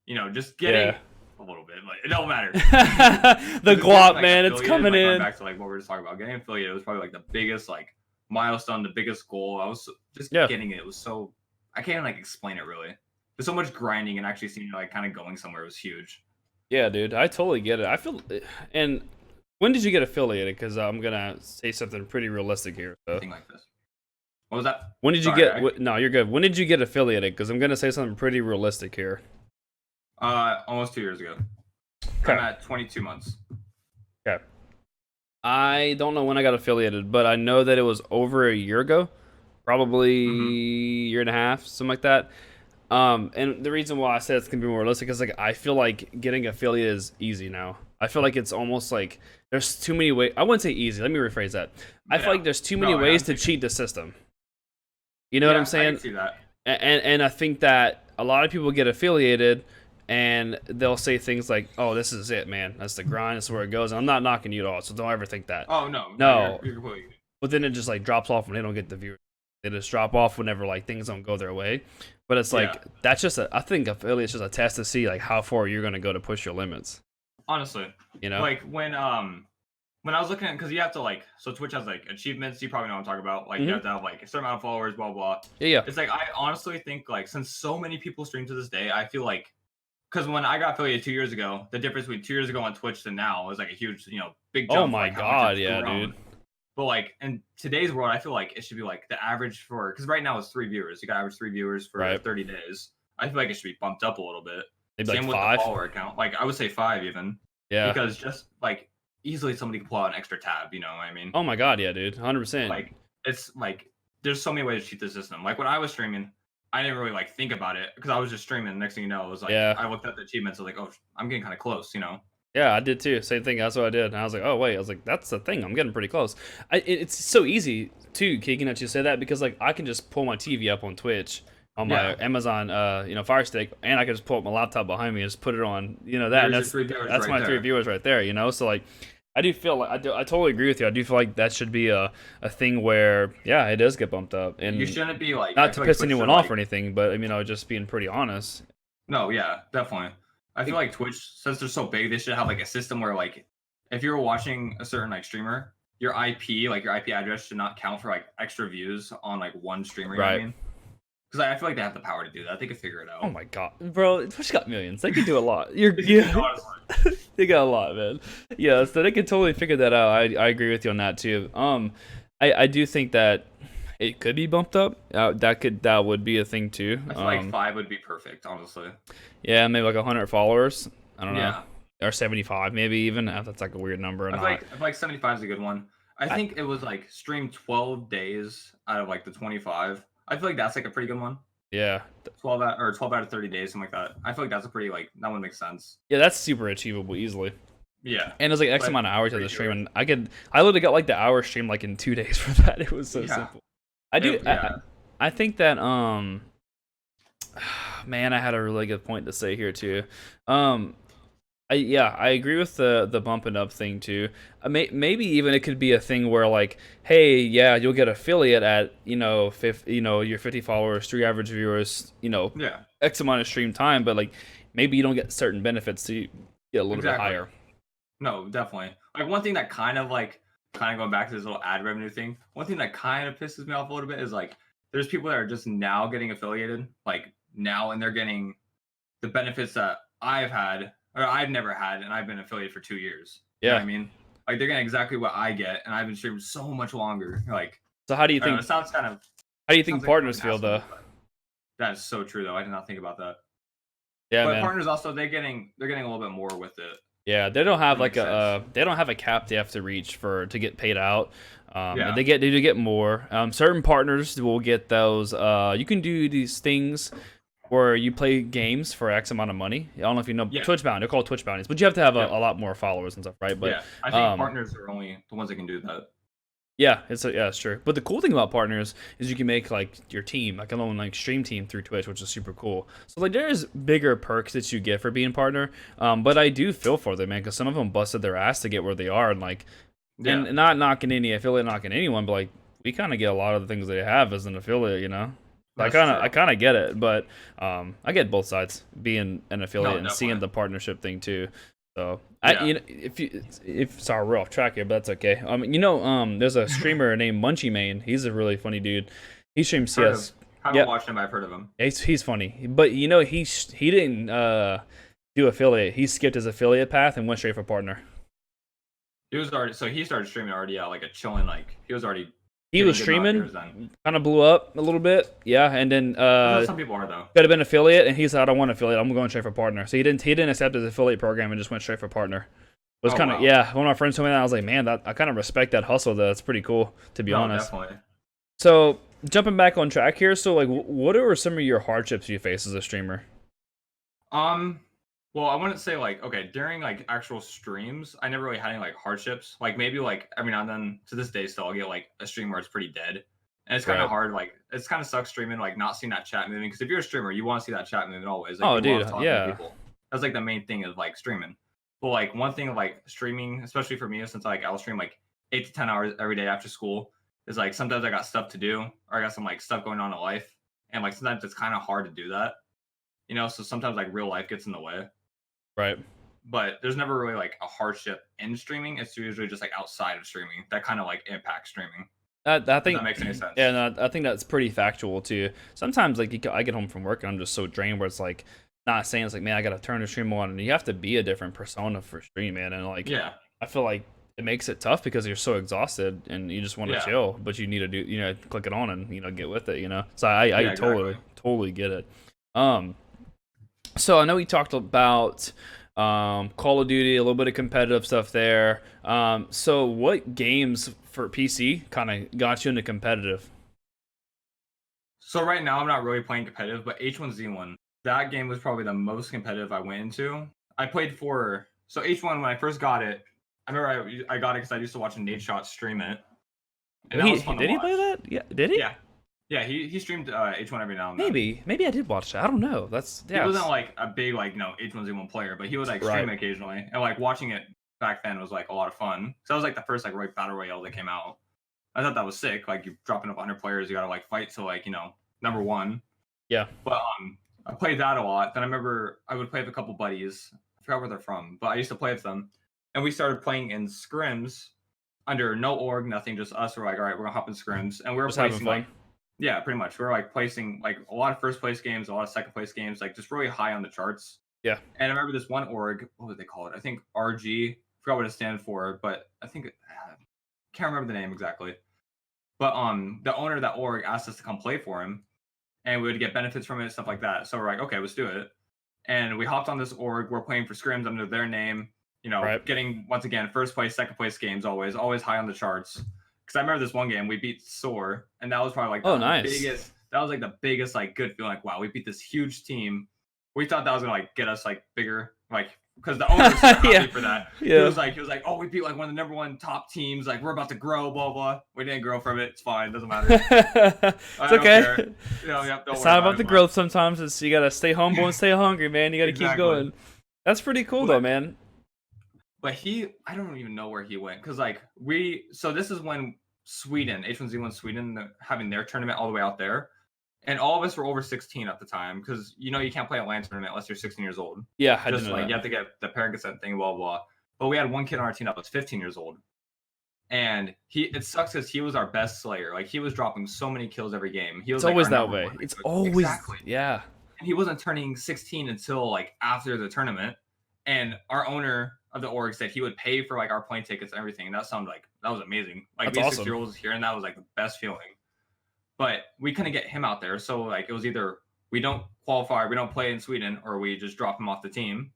you know, just getting Yeah. a little bit, like it don't matter. The Just getting, guap, like, man, it's affiliated, coming like, going in. back to like what we were just talking about, getting affiliated was probably like the biggest like milestone, the biggest goal. I was just Yeah. getting it. It was so I can't like explain it really. There's so much grinding and actually seeing it like kind of going somewhere was huge. Yeah, dude, I totally get it. I feel, and when did you get affiliated? Because I'm gonna say something pretty realistic here. So. Thing like this. What was that? When did you Sorry, get? No, you're good. When did you get affiliated? Because I'm gonna say something pretty realistic here. Almost 2 years ago. Okay. I'm at 22 months. Okay. I don't know when I got affiliated, but I know that it was over a year ago, probably year and a half, something like that. And the reason why I said it's gonna be more realistic is like I feel like getting affiliated is easy now. I feel like it's almost like there's too many ways. I wouldn't say easy. Let me rephrase that. I feel Yeah. like there's too many No, ways I'm to thinking- cheat the system. You know what Yeah, I'm I saying? can see that. And I think that a lot of people get affiliated and they'll say things like, "Oh, this is it, man. That's the grind. That's where it goes." And I'm not knocking you at all, so don't ever think that. Oh no. No. You're completely- But then it just like drops off when they don't get the viewers. They just drop off whenever like things don't go their way. But it's like Yeah. that's just I think affiliate's just a test to see like how far you're gonna go to push your limits. Honestly, You know? like when I was looking at because you have to like so Twitch has like achievements. You probably know what I'm talking about. Like you have to have like a certain amount of followers, blah blah. Yeah. It's like I honestly think like since so many people stream to this day, I feel like because when I got affiliated 2 years ago, the difference between 2 years ago on Twitch to now is like a huge big jump. Oh my like, how much god, it's yeah, grown. dude. But like in today's world, I feel like it should be like the average for because right now it's 3 viewers. You got average 3 viewers for Right. 30 days. I feel like it should be bumped up a little bit. Maybe Same like with 5. the follower count. Like I would say 5 even. Yeah. Because just like easily somebody can pull out an extra tab, you know what I mean? Oh my god, yeah, dude. 100%. Like it's like there's so many ways to cheat the system. Like when I was streaming, I didn't really like think about it because I was just streaming. Next thing you know, it was like Yeah. I looked at the achievements. I was like, oh, I'm getting kind of close, you know? Yeah, I did too. Same thing. That's what I did. And I was like, oh, wait. I was like, that's the thing. I'm getting pretty close. It's so easy, too, Keegan, that you say that because, like, I can just pull my TV up on Twitch on my Yeah. Amazon, Fire Stick, and I can just pull up my laptop behind me and just put it on, that. And There's that's your 3 viewers that's right my 3 there. viewers right there, So, like, I do feel like, I totally agree with you. I do feel like that should be a thing where, yeah, it does get bumped up. And You shouldn't be like not I to feel like piss Twitch anyone should, off like- or anything, but, just being pretty honest. No, yeah, definitely. I feel like Twitch, since they're so big, they should have like a system where like if you're watching a certain like streamer, your IP, like your IP address should not count for like extra views on like one streamer, you know what I Right. mean? Because I feel like they have the power to do that. They could figure it out. Oh my god, bro! Twitch got millions. They can do a lot. Honestly. They got a lot, man. Yeah, so they can totally figure that out. I agree with you on that too. I do think that it could be bumped up. That would be a thing too. I feel like 5 would be perfect, honestly. Yeah, maybe like 100 followers. I don't know, Yeah. or 75, maybe even. That's like a weird number. Or I not. feel like 75 is a good one. I think it was like stream 12 days out of like the 25. I feel like that's like a pretty good one. Yeah. 12 out of 30 days, something like that. I feel like that's a pretty like that one makes sense. Yeah, that's super achievable easily. Yeah. And it's like X But amount of hours of pretty the stream, good. and I literally got like the hour stream like in 2 days for that. It was so Yeah. simple. I do. Yeah. I think that man, I had a really good point to say here too. I agree with the bumping up thing too. Maybe even it could be a thing where like, hey, yeah, you'll get affiliate at your 50 followers, 3 average viewers, Yeah. X amount of stream time, but like maybe you don't get certain benefits to get a little bit higher. No, definitely. Like one thing that kind of going back to this little ad revenue thing. One thing that kind of pisses me off a little bit is like there's people that are just now getting affiliated, like now, and they're getting the benefits that I've had or I've never had, and I've been affiliated for 2 years. Yeah, you know what I mean, like they're getting exactly what I get, and I've been streaming so much longer. Like, so how do you think? It sounds kind of. How do you think partners feel though? That is so true, though. I did not think about that. Yeah, but man. Partners also they're getting a little bit more with it. Yeah, they don't have like they don't have a cap they have to reach to get paid out. And they do get more. Certain partners will get those. You can do these things where you play games for X amount of money. I don't know if you know Twitch bounty. They're called Twitch bounties, but you have to have a lot more followers and stuff, right? But I think partners are only the ones that can do that. Yeah, it's true. But the cool thing about partners is you can make like your team, like a little like stream team through Twitch, which is super cool. So like there's bigger perks that you get for being partner. But I do feel for them, man, because some of them busted their ass to get where they are, and like, and not knocking any affiliate, knocking anyone, but like we kind of get a lot of the things they have as an affiliate, I kind of get it, but I get both sides being an affiliate and seeing the partnership thing too. So sorry, we're off track here, but that's okay. There's a streamer named Munchie Main. He's a really funny dude. He streams CS. I haven't watched him, I've heard of him. He's funny, but he didn't do affiliate. He skipped his affiliate path and went straight for partner. He started streaming already like a chilling, like he was already. He was streaming, kind of blew up a little bit, yeah, and then some people are though. Could have been affiliate, and he said, "I don't want affiliate. I'm going straight for partner." So he didn't accept his affiliate program and just went straight for partner. It was kind of One of my friends told me that. I was like, man, I kind of respect that hustle. That's pretty cool, to be honest. Definitely. So jumping back on track here, so like, what are some of your hardships you face as a streamer? Well, I wouldn't say like during like actual streams, I never really had any like hardships. Like maybe like every now and then to this day still I'll get like a stream where it's pretty dead. And it's kind of hard, like it's kind of sucks streaming, like not seeing that chat moving. Because if you're a streamer, you want to see that chat moving always. Like, that's like the main thing of like streaming. But like one thing of like streaming, especially for me, since like I'll stream like 8 to 10 hours every day after school, is like sometimes I got stuff to do or I got some like stuff going on in life, and like sometimes it's kind of hard to do that. So sometimes like real life gets in the way. Right. But there's never really like a hardship in streaming. It's usually just like outside of streaming that kind of like impacts streaming. I think that makes any sense. Yeah, no, I think that's pretty factual too. Sometimes like I get home from work and I'm just so drained where it's like not saying it's like, man, I gotta turn the stream on, and you have to be a different persona for stream, man. And like, I feel like it makes it tough because you're so exhausted and you just want to chill, but you need to do click it on and get with it. So I totally get it. So I know we talked about Call of Duty, a little bit of competitive stuff there. So what games for PC kind of got you into competitive? So right now I'm not really playing competitive, but H1Z1, that game was probably the most competitive I went into. I played so H1 when I first got it. I remember I got it because I used to watch Nadeshot stream it. And that was fun to watch. He play that? Yeah, did he? Yeah, he streamed H1 every now and then. Maybe I did watch that. I don't know. He wasn't like a big H1Z1 player, but he would like stream occasionally, and like watching it back then was like a lot of fun. So that was like the first like battle royale that came out. I thought that was sick. Like you're dropping up 100 players, you gotta like fight to like number one. Yeah. But I played that a lot. Then I remember I would play with a couple buddies. I forgot where they're from, but I used to play with them, and we started playing in scrims under no org, nothing, just us. We're like, all right, we're gonna hop in scrims, and we were placing like. Yeah, pretty much. We're like placing like a lot of first place games, a lot of second place games, like just really high on the charts. Yeah. And I remember this one org, what would they call it? I think RG. Forgot what it stands for, but I think can't remember the name exactly. But the owner of that org asked us to come play for him, and we would get benefits from it, stuff like that. So we're like, okay, let's do it. And we hopped on this org. We're playing for scrims under their name. You know, Right. getting once again first place, second place games, always high on the charts. Because I remember this one game we beat Soar, and that was probably like Oh, the nice. biggest. That was like the biggest like good feeling. Like wow, we beat this huge team. We thought that was gonna like get us like bigger, like because the owner was so happy Yeah. for that. Yeah. He was like, oh, we beat like one of the #1 top teams. Like we're about to grow, blah blah. We didn't grow from it. It's fine. It doesn't matter. It's okay. You know, yeah, It's not about the growth sometimes. It's you gotta stay humble and stay hungry, man. You gotta keep Exactly. going. That's pretty cool though, man. But I don't even know where he went because like so this is when Sweden, H1Z1 Sweden, having their tournament all the way out there, and all of us were over 16 at the time because you know you can't play a LAN tournament unless you're 16 years old. Yeah, I just didn't know like that. you have to get the parent consent thing, blah blah. But we had one kid on our team that was 15 years old, and it sucks because he was our best slayer. Like he was dropping so many kills every game. He was It's like, always our that number way. one It's recruit. always Exactly. yeah. And he wasn't turning 16 until like after the tournament. And our owner of the org said he would pay for like our plane tickets and everything. And that sounded like that was amazing. Like That's these awesome. 6-year-olds here, and that was like the best feeling. But we couldn't get him out there, so like it was either we don't qualify, we don't play in Sweden, or we just drop him off the team.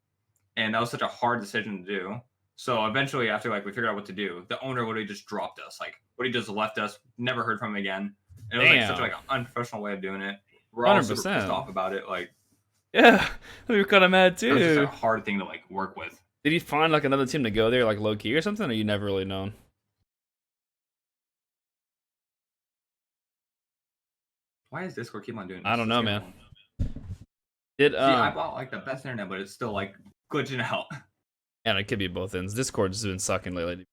And that was such a hard decision to do. So eventually, after like we figured out what to do, the owner would have just dropped us. Like would he just left us, never heard from him again. And it was like such like an unprofessional way of doing it. We're all super 100%. pissed off about it. Like yeah, we were kind of mad it was just too. a hard thing to like work with. Did you find like another team to go there, like low key or something, or you never really known? Why does Discord keep on doing this? I don't know, man. See, I bought like the best internet, but it's still like glitching out. And it could be both ends. Discord's been sucking lately.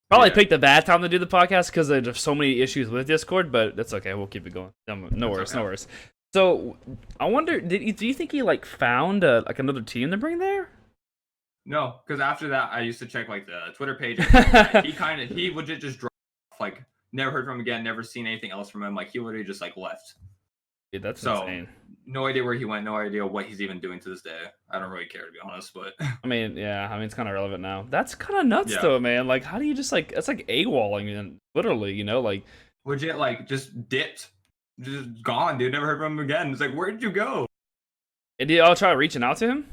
Probably picked a bad time to do the podcast because there's so many issues with Discord, but that's okay. We'll keep it going. No worries, no worries. So I wonder, do you think he like found like another team to bring there? No, because after that, I used to check like the Twitter page. He would just drop, like never heard from him again, never seen anything else from him. Like he literally just like left. Dude, that's insane. No idea where he went, no idea what he's even doing to this day. I don't really care, to be honest, but I mean, it's kind of relevant now. That's kind of nuts though, man. Like, how do you just like, it's like AWOLing, and literally, you know, like legit, like just dipped, just gone, dude. Never heard from him again. It's like, where did you go? And did y'all try reaching out to him?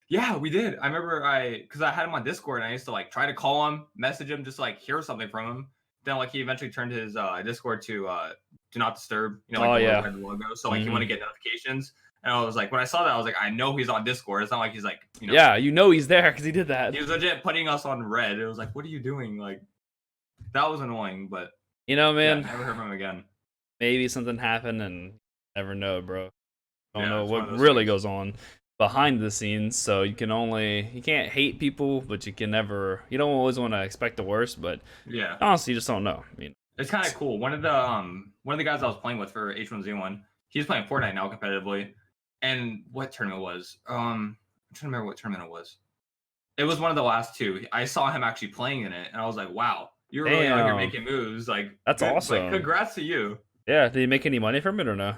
Yeah, we did. I remember because I had him on Discord, and I used to like try to call him, message him, just like hear something from him. Then like he eventually turned his Discord to do not disturb, you know, like the logo. So like he wouldn't get notifications. And I was like, when I saw that, I was like, I know he's on Discord. It's not like he's like, you know. Yeah, you know he's there because he did that. He was legit putting us on red. It was like, what are you doing? Like, that was annoying, but you know, man, never heard from him again. Maybe something happened, and never know, bro. Don't know what things really goes on behind the scenes. So you can't hate people, but you don't always want to expect the worst. But yeah, honestly, you just don't know. I mean, it's kind of cool. One of the guys I was playing with for H1Z1, he's playing Fortnite now competitively. And what tournament it was? I'm trying to remember what tournament it was. It was one of the last two. I saw him actually playing in it, and I was like, "Wow, you're really out here making moves! Like, that's awesome! Like, congrats to you!" Yeah, did he make any money from it or no?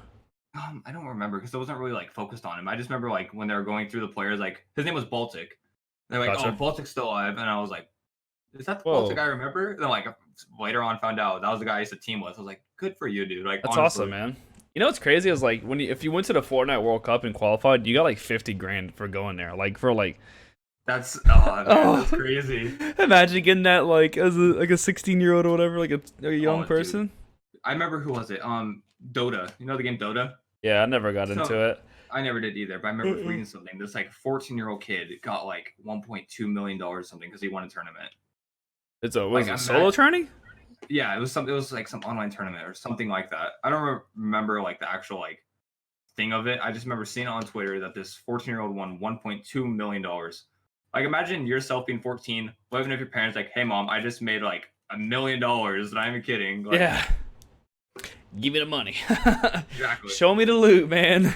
I don't remember because I wasn't really like focused on him. I just remember like when they were going through the players, like his name was Baltic. They're like, "Oh, Baltic's still alive," and I was like, "Is that the Baltic I remember?" And then like later on, found out that was the guy I used to team with. I was like, "Good for you, dude!" Like, that's awesome, man. You know what's crazy is like if you went to the Fortnite World Cup and qualified, you got like 50 grand for going there. Like for like that's that's crazy. Imagine getting that like as a 16-year-old or whatever, like a young person. Dude. I remember who was it? Dota. You know the game Dota? Yeah, I never got into it. I never did either, but I remember reading something. This like 14-year-old kid got like $1.2 million or something because he won a tournament. It's a solo tourney? Yeah, it was like some online tournament or something like that. I don't remember like the actual like thing of it. I just remember seeing it on Twitter that this 14-year-old won $1.2 million. Like imagine yourself being 14, living with your parents, like, hey mom, I just made like $1 million. Not even kidding. Like, yeah. Give me the money. Exactly. Show me the loot, man.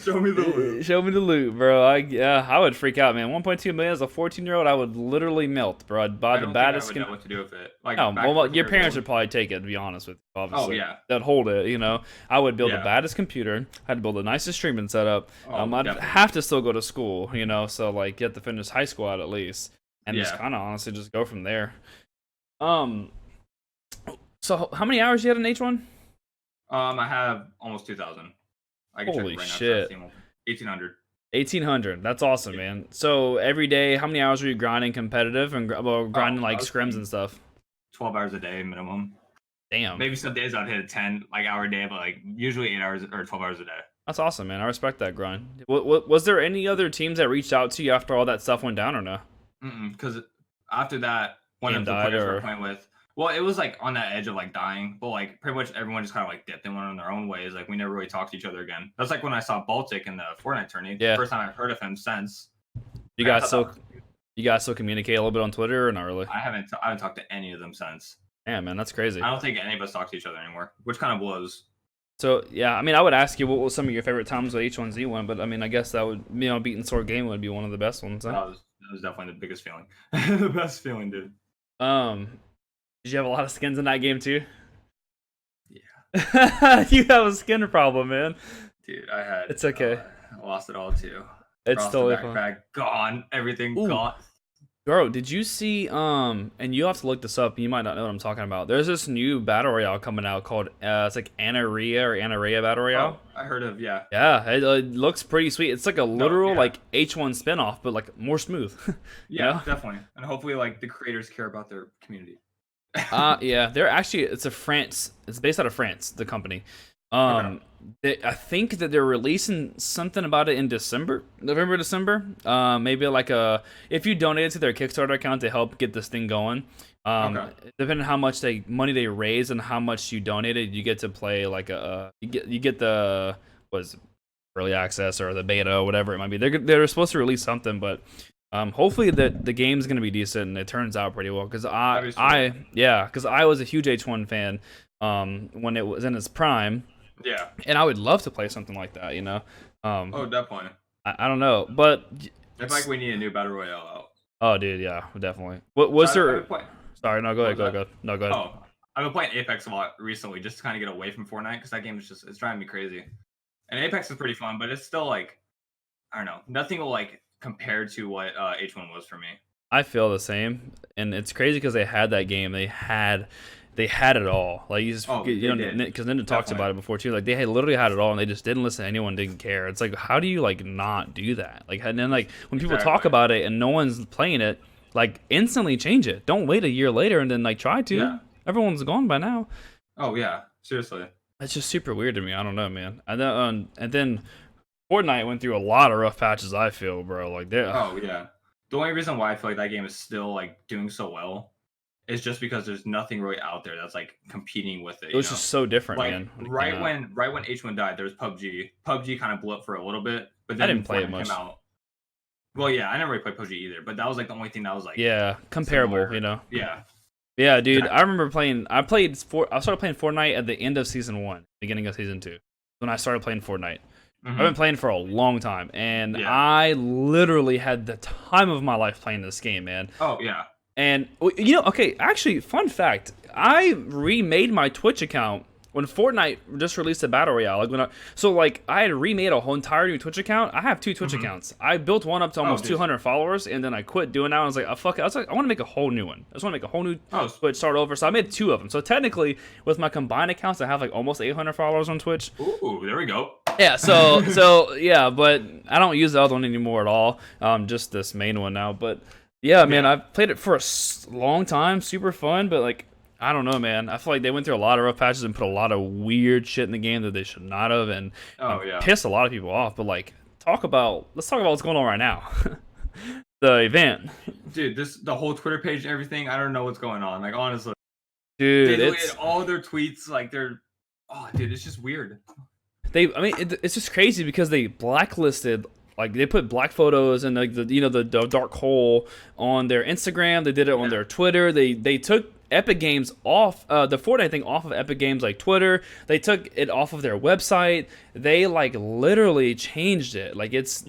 Show me the loot. Show me the loot, bro. I would freak out, man. 1.2 million as a 14-year-old, I would literally melt, bro. I'd buy the baddest. I would know what to do with it. Like, your parents would probably take it. To be honest with you, obviously. Oh yeah. They'd hold it. You know, I would build the baddest computer. I'd build the nicest streaming setup. I'd have to still go to school. You know, so like get to finish high school out at least, and just kind of honestly just go from there. So how many hours you had in H1? I have almost 2,000. Holy shit. 1,800. 1800. That's awesome, man. So every day, how many hours were you grinding competitive and grinding like scrims and stuff? 12 hours a day minimum. Damn. Maybe some days I'd hit a 10 hour day, but like usually 8 hours or 12 hours a day. That's awesome, man. I respect that grind. Was there any other teams that reached out to you after all that stuff went down or no? Because after that, one of the players we were playing with, well, it was like on that edge of like dying, but like pretty much everyone just kind of like dipped and went on their own ways. Like we never really talked to each other again. That's like when I saw Baltic in the Fortnite tourney. Yeah. First time I've heard of him since. You guys still communicate a little bit on Twitter or not really? I haven't talked to any of them since. Yeah, man, that's crazy. I don't think any of us talk to each other anymore, which kind of blows. So yeah, I mean, I would ask you what was some of your favorite times with H1Z1, but I mean, I guess that would, beating Sword Game would be one of the best ones. Huh? That was definitely the biggest feeling. The best feeling, dude. Did you have a lot of skins in that game too? Yeah. You have a skin problem, man. Dude, I had. It's okay. I lost it all too. It's totally fine. Gone. Everything gone. Bro, did you see, and you have to look this up, you might not know what I'm talking about. There's this new Battle Royale coming out called, it's like Anaria Battle Royale. Oh, I heard of, yeah. Yeah, it looks pretty sweet. It's like a literal, like, H1 spinoff, but, like, more smooth. Yeah, definitely. And hopefully, like, the creators care about their community. Yeah, they're actually, it's based out of France, the company. I think that they're releasing something about it in November, December. Maybe like if you donated to their Kickstarter account to help get this thing going, depending on how much money they raise and how much you donated, you get to play like you get the early access or the beta or whatever it might be. They're supposed to release something, but hopefully the game's gonna be decent and it turns out pretty well. Because I was a huge H1 fan when it was in its prime. Yeah. And I would love to play something like that, Oh, definitely. I don't know, but I feel like we need a new Battle Royale out. Oh, dude, yeah, definitely. What was there? Sorry, no, go ahead. No, go ahead. Oh, I've been playing Apex a lot recently just to kind of get away from Fortnite because that game is it's driving me crazy. And Apex is pretty fun, but it's still like, I don't know, nothing will like compare to what H1 was for me. I feel the same, and it's crazy because they had that game. They had it all. Like you just, because Ninja talked about it before too. Like they had literally had it all, and they just didn't listen to anyone, didn't care. It's like, how do you like not do that? Like, and then like when people talk about it and no one's playing it, like instantly change it. Don't wait a year later and then like try to. Yeah. Everyone's gone by now. Oh yeah, seriously. It's just super weird to me. I don't know, man. And then Fortnite went through a lot of rough patches. I feel, bro. Like they. Oh yeah. The only reason why I feel like that game is still like doing so well is just because there's nothing really out there that's like competing with it. It was just so different, like, man. Right when H1 died, there was PUBG. PUBG kind of blew up for a little bit, but then I didn't play it much. Came out. Well, yeah, I never really played PUBG either, but that was like the only thing that was like comparable, similar. Yeah. Yeah, dude. I remember playing. I started playing Fortnite at the end of season 1, beginning of season 2, when I started playing Fortnite. I've been playing for a long time, and I literally had the time of my life playing this game, man. Oh, yeah. And, okay, actually, fun fact. I remade my Twitch account when Fortnite just released a Battle Royale. Like I had remade a whole entire new Twitch account. I have 2 Twitch accounts. I built one up to almost 200 followers, and then I quit doing that. I was like, fuck it. I want to make a whole new one. I just want to make a whole new Twitch, start over. So I made 2 of them. So technically, with my combined accounts, I have like almost 800 followers on Twitch. Ooh, there we go. Yeah, so yeah, but I don't use the other one anymore at all. Just this main one now. But yeah, man, I've played it for a long time. Super fun, but like, I don't know, man. I feel like they went through a lot of rough patches and put a lot of weird shit in the game that they should not have, and pissed a lot of people off. But like, let's talk about what's going on right now. The event, dude. The whole Twitter page and everything. I don't know what's going on. Like honestly, dude, they deleted all their tweets. Like dude, it's just weird. It's just crazy because they blacklisted. Like they put black photos and like the dark hole on their Instagram. They did it on their Twitter. They took Epic Games off the Fortnite thing off of Epic Games like Twitter. They took it off of their website. They like literally changed it. Like it's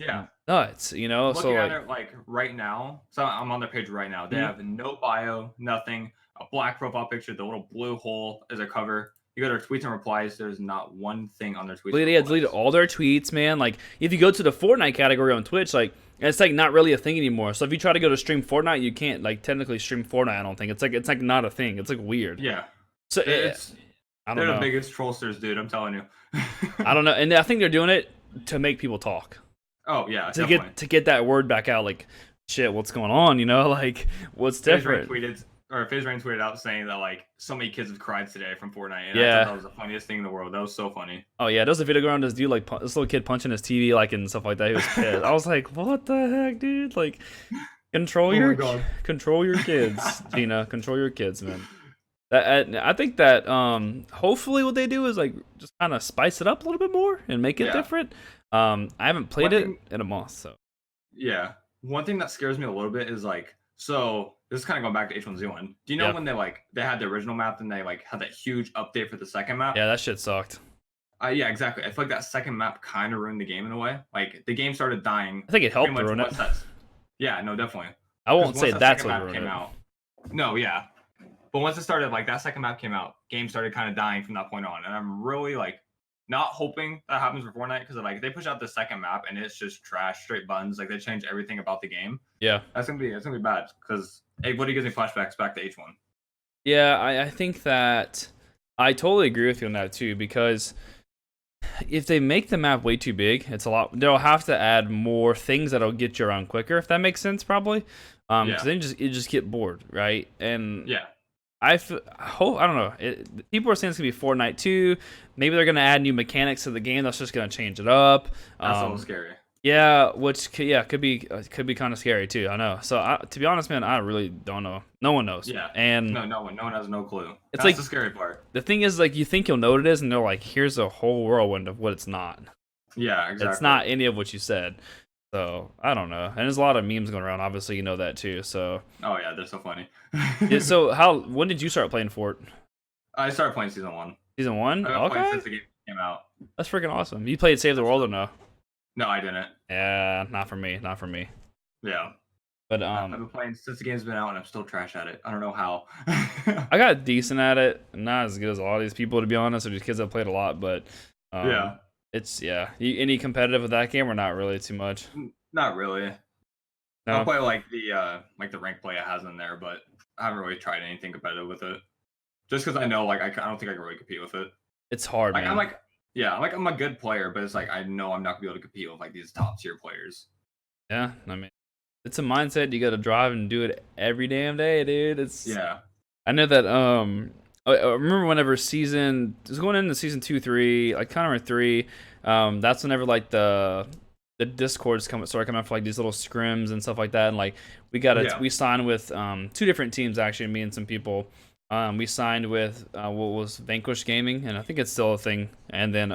nuts, Looking so at it like right now. So I'm on their page right now. They have no bio, nothing. A black profile picture. The little blue hole as a cover. You go to their tweets and replies, there's not one thing on their tweets. They had deleted all their tweets, man. Like, if you go to the Fortnite category on Twitch, like, it's like not really a thing anymore. So if you try to go to stream Fortnite, you can't like technically stream Fortnite. I don't think it's like not a thing. It's like weird. Yeah. So they're the biggest trollsters, dude. I'm telling you. I don't know, and I think they're doing it to make people talk. Oh yeah, to definitely. get that word back out, like, shit, what's going on, you know, like, what's different? FaZe Rain tweeted out saying that like so many kids have cried today from Fortnite, and I thought Yeah. that was the funniest thing in the world. That was so funny. Oh yeah, there was a video going around this dude, like, this little kid punching his TV, like, and stuff like that. He was pissed. I was like, what the heck, dude? Like, control Oh my your god. control your kids, Gina. Control your kids, man. I think that hopefully what they do is like just kind of spice it up a little bit more and make it Yeah. different. I haven't played it in a month, so Yeah. One thing that scares me a little bit is like, so this is kind of going back to H1Z1. Do you know yeah, when they had the original map and they like had that huge update for the second map? yeah, that shit sucked. Yeah, exactly. I feel like that second map kind of ruined the game in a way. Like the game started dying. I think it helped pretty much ruin it. once that- Yeah, no, definitely. I won't 'Cause say once that that's second what map ruined came it. out. No, yeah. But once it started, like that second map came out, game started kind of dying from that point on. And I'm really like not hoping that happens for Fortnite because like they push out the second map and it's just trash, straight buttons. Like they change everything about the game. Yeah, That's gonna be bad because Woody gives me flashbacks back to H1. yeah, I think that I totally agree with you on that too, because if they make the map way too big, it's a lot. They'll have to add more things that'll get you around quicker, if that makes sense, probably. Because then you just get bored, right? And Yeah. I hope, I don't know. People are saying it's gonna be Fortnite 2. Maybe they're gonna add new mechanics to the game. That's just gonna change it up. That's a little scary. Yeah, which could be kind of scary too. I know. So to be honest, man, I really don't know. No one knows. Yeah. And no one has no clue. It's That's like the scary part. the thing is, like, you think you'll know what it is, and they're like, here's a whole whirlwind of what it's not. Yeah, exactly. It's not any of what you said. So I don't know. And there's a lot of memes going around. Obviously, you know that too. So Oh yeah, they're so funny. yeah, so when did you start playing Fort? I started playing season 1. Season 1? I've been playing Okay, since the game came out. that's freaking awesome. You played Save the World or no? No, I didn't. Yeah, not for me. Not for me. Yeah. But I've been playing since the game's been out, and I'm still trash at it. I don't know how. I got decent at it. Not as good as a lot of these people, to be honest, or these kids that played a lot. But Yeah. it's any competitive with that game or not really too much? Not really. No. I'll play like the rank play it has in there, but I haven't really tried anything competitive with it. Just because I know like I don't think I can really compete with it. It's hard, Like man. I'm a good player, but it's like I know I'm not gonna be able to compete with like these top tier players. Yeah, I mean, it's a mindset. You got to drive and do it every damn day, dude. Yeah. I know that. I remember whenever it was going into season 2, 3, like kind of 3. That's whenever like the Discords started coming out for like these little scrims and stuff like that. And like we signed with 2 different teams actually, me and some people. We signed with what was Vanquish Gaming, and I think it's still a thing. And then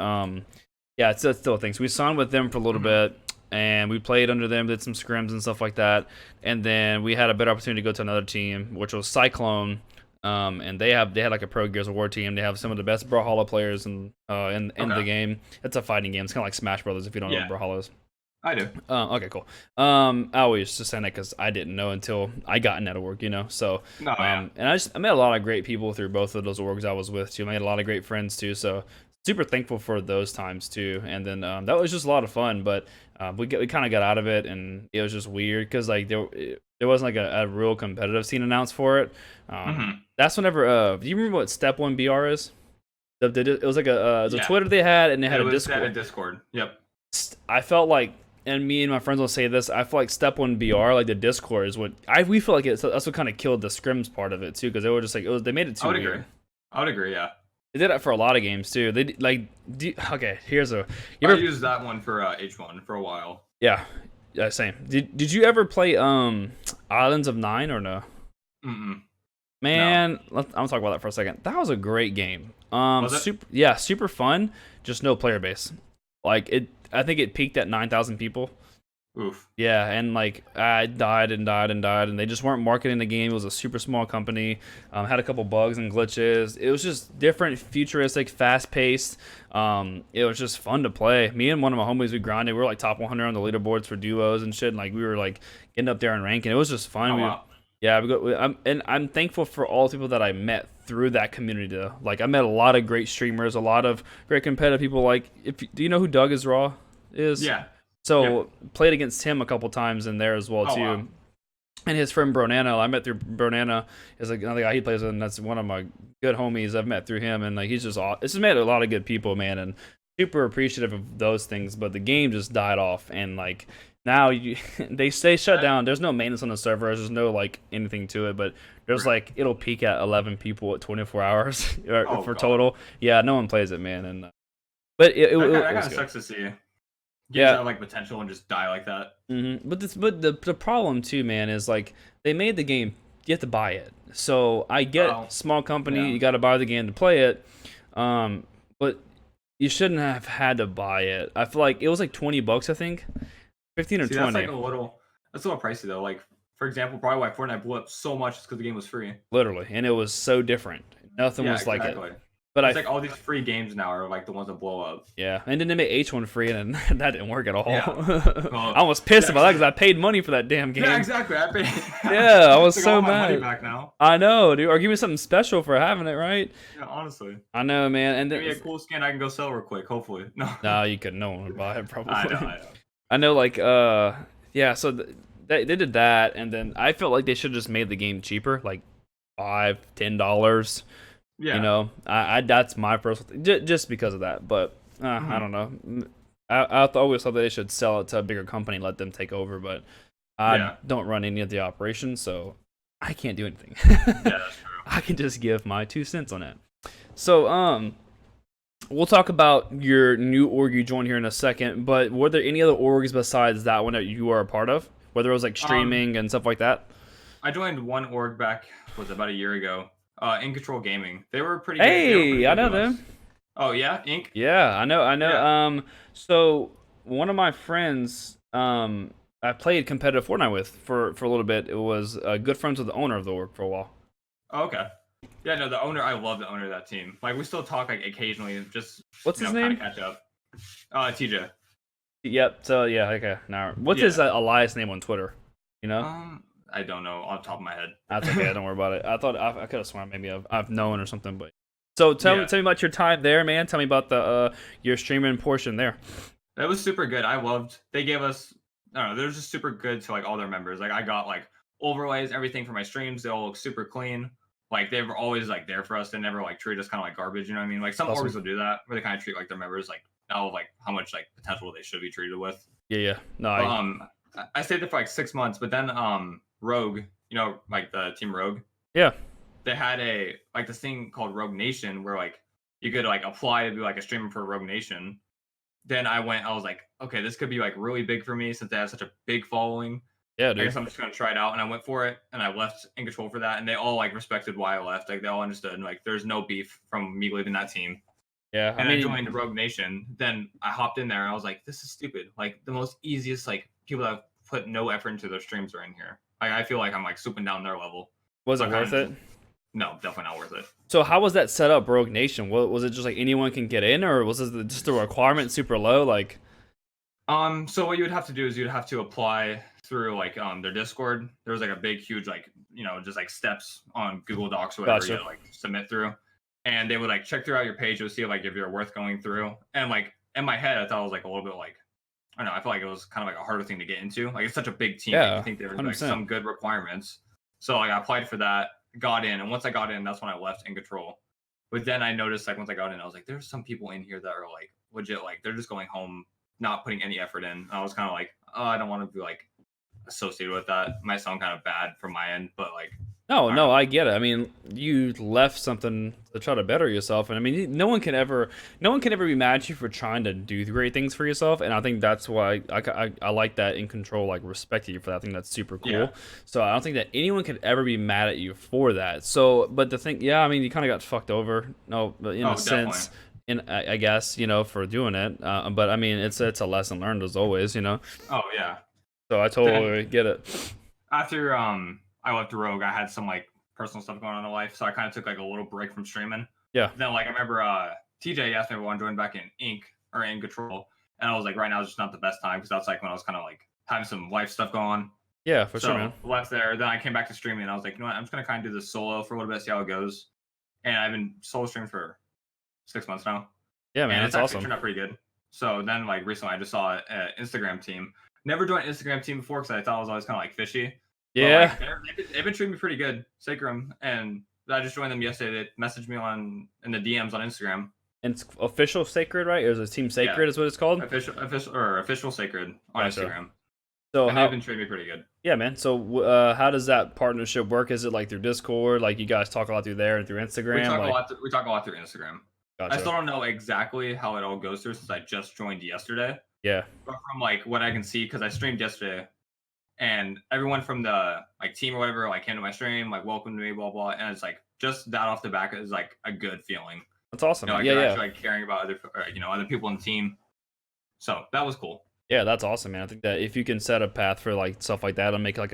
yeah, it's still a thing. So we signed with them for a little bit. And we played under them, did some scrims and stuff like that. And then we had a better opportunity to go to another team, which was Cyclone. And they had like a pro Gears of War team. They have some of the best Brawlhalla players in the game. It's a fighting game. It's kind of like Smash Brothers if you don't know what Brawlhalla is. I do. Okay, cool. I always just saying that because I didn't know until I got in out of work, you know. So, and I met a lot of great people through both of those orgs I was with too. I made a lot of great friends too. So super thankful for those times too. And then that was just a lot of fun. But we kind of got out of it, and it was just weird because like there wasn't like a real competitive scene announced for it. That's whenever. Do you remember what Step 1 BR is? It was like a Twitter they had, and they had a Discord. They had a Discord. Yep. I felt like, and me and my friends will say this, I feel like Step 1 BR, like the Discord, is what we feel like that's what kind of killed the scrims part of it too, because they were just like they made it too weird. I would agree. Yeah. They did that for a lot of games too. They like okay. Here's a. I used that one for H1 for a while. Yeah, same. Did you ever play Islands of Nine or no? Man, no. I'm talking about that for a second. That was a great game. Was it? Super fun. Just no player base. Like I think it peaked at 9,000 people. Oof. Yeah, and like I died, and they just weren't marketing the game. It was a super small company. Had a couple bugs and glitches. It was just different, futuristic, fast paced. It was just fun to play. Me and one of my homies, we grinded. We were like top 100 on the leaderboards for duos and shit. And like we were like getting up there and ranking. It was just fun. Oh, wow. Yeah, I'm thankful for all the people that I met through that community. Though. Like I met a lot of great streamers, a lot of great competitive people. Like do you know who Doug is Raw is? Yeah. So played against him a couple times in there as well too. Wow. And his friend Bronana, I met through Bronana, is like another guy he plays with, and that's one of my good homies I've met through him. And like he's just it's just made a lot of good people, man. And super appreciative of those things, but the game just died off, and like now they stay shut down. There's no maintenance on the servers. There's no like anything to it, but there's like it'll peak at 11 people at 24 hours for God. total. Yeah, no one plays it, man, and but that kind of sucks to see. Games have like potential and just die like that. But the problem too, man, is like they made the game. You have to buy it. So I get small company, you got to buy the game to play it, but you shouldn't have had to buy it. I feel like it was like $20, I think, 15 or 20. That's like that's a little pricey though. Like for example, probably why Fortnite blew up so much is because the game was free. Literally, and it was so different. Nothing was like it. But it's like all these free games now are like the ones that blow up. Yeah, and then they made H1 free, and that didn't work at all. Yeah. I was pissed about that because I paid money for that damn game. Yeah, exactly. I paid. Yeah, I was so mad. mad. Money back now. I know, dude. Or give me something special for having it, right? Yeah, honestly. I know, man. And give me a cool skin I can go sell real quick. Hopefully, no. You could. No one would buy it probably. I know. I know. Like, yeah. So they did that, and then I felt like they should have just made the game cheaper, like $5-10. Yeah. You know, I that's my personal just because of that. But I don't know. I always thought that they should sell it to a bigger company, let them take over. But I don't run any of the operations, so I can't do anything. Yeah, that's true. I can just give my 2 cents on it. So we'll talk about your new org you joined here in a second. But were there any other orgs besides that one that you are a part of? Whether it was like streaming and stuff like that? I joined one org back about a year ago. In Control Gaming. They were pretty good. Hey, I know them. Oh yeah, Inc. Yeah, I know. Yeah. So one of my friends, I played competitive Fortnite with for a little bit. It was good friends with the owner of the org for a while. Oh, okay. Yeah, no, the owner. I love the owner of that team. Like we still talk like occasionally, just what's his name? Catch up. TJ. Yep. So yeah, okay. Now, what's his Elias name on Twitter? You know? I don't know off the top of my head. That's okay. Don't worry about it. I thought I could have sworn maybe I've known or something. But so tell me about your time there, man. Tell me about your streaming portion there. That was super good. I loved. They gave us. I don't know. They were just super good to like all their members. Like I got like overlays, everything for my streams. They all look super clean. Like they were always like there for us. They never like treat us kind of like garbage. You know what I mean? Like some orgs will do that where they kind of treat like their members like like how much like potential they should be treated with. Yeah. No. I stayed there for like 6 months, but then Rogue, you know, like the team Rogue. Yeah. They had this thing called Rogue Nation where like you could like apply to be like a streamer for Rogue Nation. Then I was like, okay, this could be like really big for me since they have such a big following. Yeah, dude. I guess I'm just gonna try it out, and I went for it, and I left In Control for that, and they all like respected why I left. Like they all understood, like there's no beef from me leaving that team. Yeah, and I joined Rogue Nation. Then I hopped in there, and I was like, this is stupid. Like the most easiest like people that have put no effort into their streams are in here. Like I feel like I'm like swooping down their level. Was it worth it? No, definitely not worth it. So how was that set up, Rogue Nation? Was it just like anyone can get in, or was it just a requirement super low? Like, so what you would have to do is you'd have to apply through like their Discord. There was like a big, huge like just like steps on Google Docs or whatever you like submit through, and they would like check throughout your page to see like if you're worth going through. And like in my head, I thought it was like a little bit like I don't know. I felt like it was kind of like a harder thing to get into. Like it's such a big team. Yeah, I think there was like some good requirements. So like I applied for that, got in, and once I got in, that's when I left In Control. But then I noticed like once I got in, I was like, there's some people in here that are like legit, like they're just going home, not putting any effort in. And I was kind of like, oh, I don't want to be like associated with that. Might sound kind of bad from my end, but like no, I get it. I mean, you left something to try to better yourself, and I mean, no one can ever be mad at you for trying to do great things for yourself. And I think that's why I like that In Control, like respected you for that. I think that's super cool. Yeah. So I don't think that anyone could ever be mad at you for that. So, but the thing, I mean, you kind of got fucked over, in a sense. I guess for doing it, but I mean, it's a lesson learned as always, Oh yeah. So I totally get it. After I left Rogue, I had some like personal stuff going on in life, so I kind of took like a little break from streaming. Yeah. Then like I remember TJ asked me if I wanted to join back in Inc. or In Control, and I was like, right now is just not the best time because that's like when I was kind of like having some life stuff going on. Yeah, for sure, man. Left there. Then I came back to streaming, and I was like, you know what? I'm just gonna kind of do this solo for a little bit, see how it goes. And I've been solo streaming for 6 months now. Yeah, man, and that's it's awesome. Turned out pretty good. So then, like recently, I just saw an Instagram team. Never joined an Instagram team before because I thought it was always kind of like fishy. Yeah, but, like, they've been treating me pretty good, Sacrum, and I just joined them yesterday. They messaged me in the DMs on Instagram. And it's official sacred, right? Or is it Team Sacred? Yeah. Is what it's called? Official sacred on Gotcha. Instagram. So And they've been treating me pretty good. Yeah, man. So how does that partnership work? Is it like through Discord? Like you guys talk a lot through there and through Instagram? We talk a lot through Instagram. Gotcha. I still don't know exactly how it all goes through since I just joined yesterday. Yeah. But from like what I can see, because I streamed yesterday, and everyone from the like team or whatever like came to my stream, like welcomed me, blah blah, and it's like just that off the back is like a good feeling. That's awesome. Like they're actually like caring about other people in the team. So that was cool. Yeah, that's awesome, man. I think that if you can set a path for like stuff like that, it'll make like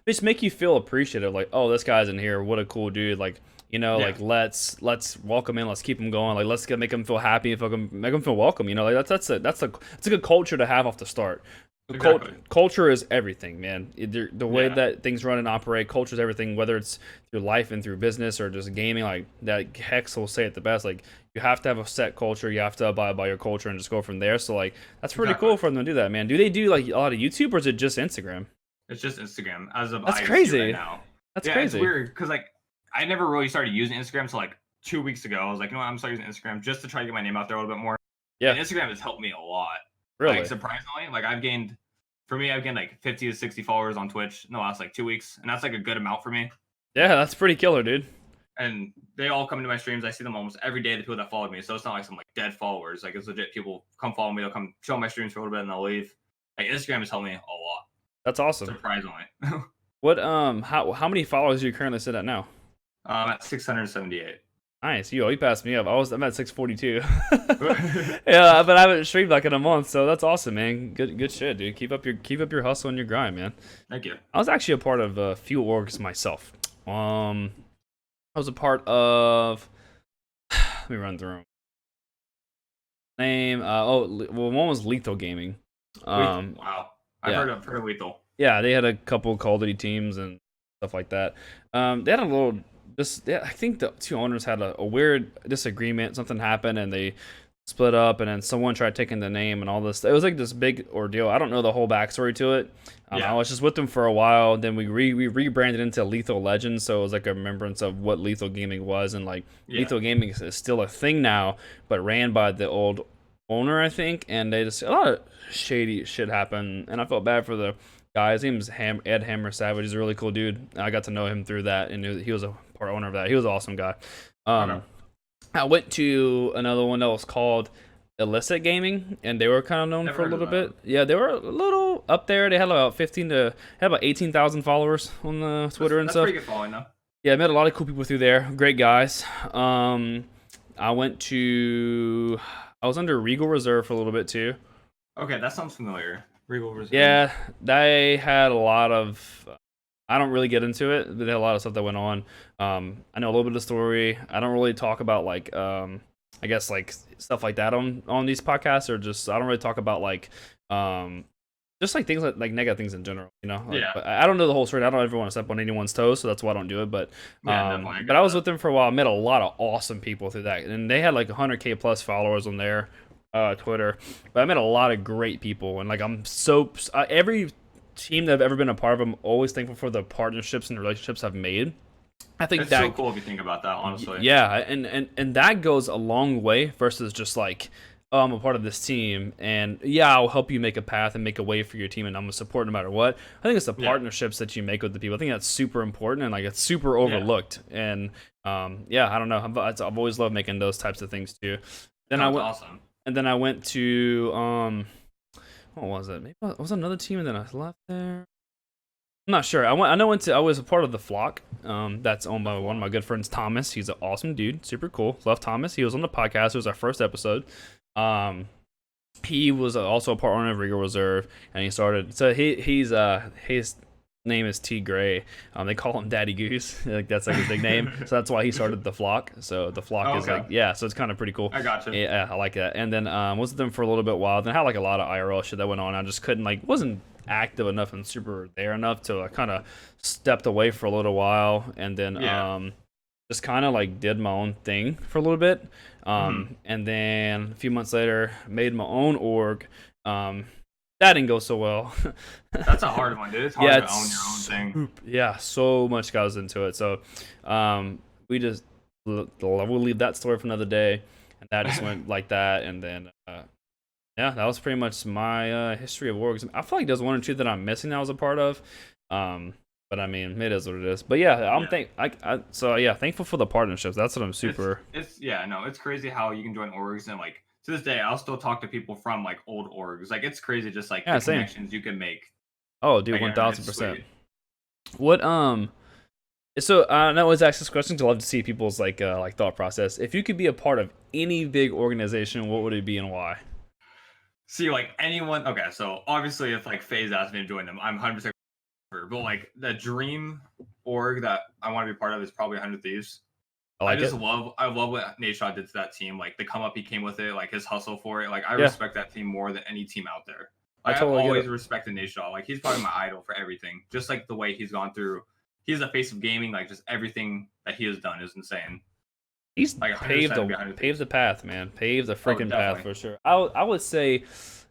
just make you feel appreciative. Like, oh, this guy's in here. What a cool dude. Like, like let's welcome him. Let's keep him going. Like, let's make him feel happy. Make him feel welcome. Like that's a good culture to have off the start. Exactly. Culture is everything, man. The way that things run and operate, culture is everything. Whether it's through life and through business or just gaming, like that. Hex will say it the best. Like you have to have a set culture. You have to abide by your culture and just go from there. So like that's pretty cool for them to do that, man. Do they do like a lot of YouTube or is it just Instagram? It's just Instagram as of that's crazy. Right now. That's crazy. It's weird because like I never really started using Instagram until like 2 weeks ago. I was like, I'm starting using Instagram just to try to get my name out there a little bit more. Yeah, and Instagram has helped me a lot. Really, like, surprisingly, like I've gained like 50 to 60 followers on Twitch in the last like 2 weeks, and that's like a good amount for me. Yeah, that's pretty killer, dude. And they all come into my streams. I see them almost every day, the people that followed me. So it's not like some like dead followers. Like it's legit people come follow me. They'll come show my streams for a little bit and they'll leave. Like Instagram has helped me a lot. That's awesome. Surprisingly. What how many followers do you currently sit at now? I'm at 678. Nice. You passed me up. I'm at 642. Yeah, but I haven't streamed like in a month, so that's awesome, man. Good shit, dude. Keep up your hustle and your grind, man. Thank you. I was actually a part of a few orgs myself. I was a part of let me run through them. Name one was Lethal Gaming. Wow. I've heard of Lethal. Yeah, they had a couple Call of Duty teams and stuff like that. They had a little I think the two owners had a weird disagreement. Something happened and they split up, and then someone tried taking the name and all this. It was like this big ordeal. I don't know the whole backstory to it. I was just with them for a while. Then we rebranded into Lethal Legends, so it was like a remembrance of what Lethal Gaming was, and like Lethal Gaming is still a thing now, but ran by the old owner, I think. And they just a lot of shady shit happened, and I felt bad for the guy. His name is Ed Hammer Savage. He's a really cool dude. I got to know him through that, and he was a part owner of that. He was an awesome guy. I went to another one that was called Illicit Gaming, and they were kind of known for a little bit. Yeah, they were a little up there. They had about 18,000 followers on the Twitter and stuff. That's pretty good following, though. Yeah, I met a lot of cool people through there. Great guys. I was under Regal Reserve for a little bit too. Okay, that sounds familiar. Regal Reserve. Yeah, they had a lot of. I don't really get into it, but they had a lot of stuff that went on. I know a little bit of the story. I don't really talk about like I guess like stuff like that on these podcasts, or just I don't really talk about like just like things like negative things in general, But I don't know the whole story. I don't ever want to step on anyone's toes, so that's why I don't do it. But but I was with them for a while. I met a lot of awesome people through that, and they had like 100K plus followers on their Twitter. But I met a lot of great people, and like I'm so every team that I've ever been a part of, I'm always thankful for the partnerships and the relationships I've made. I think that's so cool if you think about that, honestly. Yeah, and that goes a long way versus just like, oh, I'm a part of this team, and I'll help you make a path and make a way for your team, and I'm gonna support no matter what. I think it's the partnerships that you make with the people. I think that's super important, and like it's super overlooked. And I don't know. I've always loved making those types of things too. Then awesome. And then I went to what was it? Maybe it was another team, and then I left there. I'm not sure. I was a part of the Flock. That's owned by one of my good friends, Thomas. He's an awesome dude, super cool. Love Thomas. He was on the podcast. It was our first episode. He was also a part owner of Regal Reserve, and he started. So his name is T Gray. They call him Daddy Goose. Like that's like his nickname. So that's why he started the Flock. So the Flock is like so it's kind of pretty cool. I gotcha. Yeah, I like that. And then was with them for a little bit while. Then I had like a lot of IRL shit that went on. I just couldn't wasn't active enough and super there enough to kind of stepped away for a little while, and then just kind of like did my own thing for a little bit. And then a few months later made my own org. That didn't go so well. That's a hard one, dude. It's hard to own your own thing. Yeah, so much goes into it. So we'll leave that story for another day. and that just went like that, and then yeah, that was pretty much my history of orgs. I feel like there's one or two that I'm missing that I was a part of, but I mean, it is what it is. But yeah, so yeah, thankful for the partnerships. That's what I'm super. It's crazy how you can join orgs and like to this day I'll still talk to people from like old orgs. Like it's crazy just like the connections you can make. Oh, dude, 1000%. What So I always ask this question because I love to see people's like thought process. If you could be a part of any big organization, what would it be and why? See, like anyone. Okay, so obviously, if like FaZe asked me to join them, I'm 100%. But like the dream org that I want to be part of is probably 100 Thieves. I love what Nate Shaw did to that team. Like the come up he came with it, like his hustle for it. Like I respect that team more than any team out there. Like, I've always respected Nate Shaw. Like he's probably my idol for everything. Just like the way he's gone through. He's the face of gaming. Like just everything that he has done is insane. He's like paved the path, man. Paved the freaking path for sure. I would say,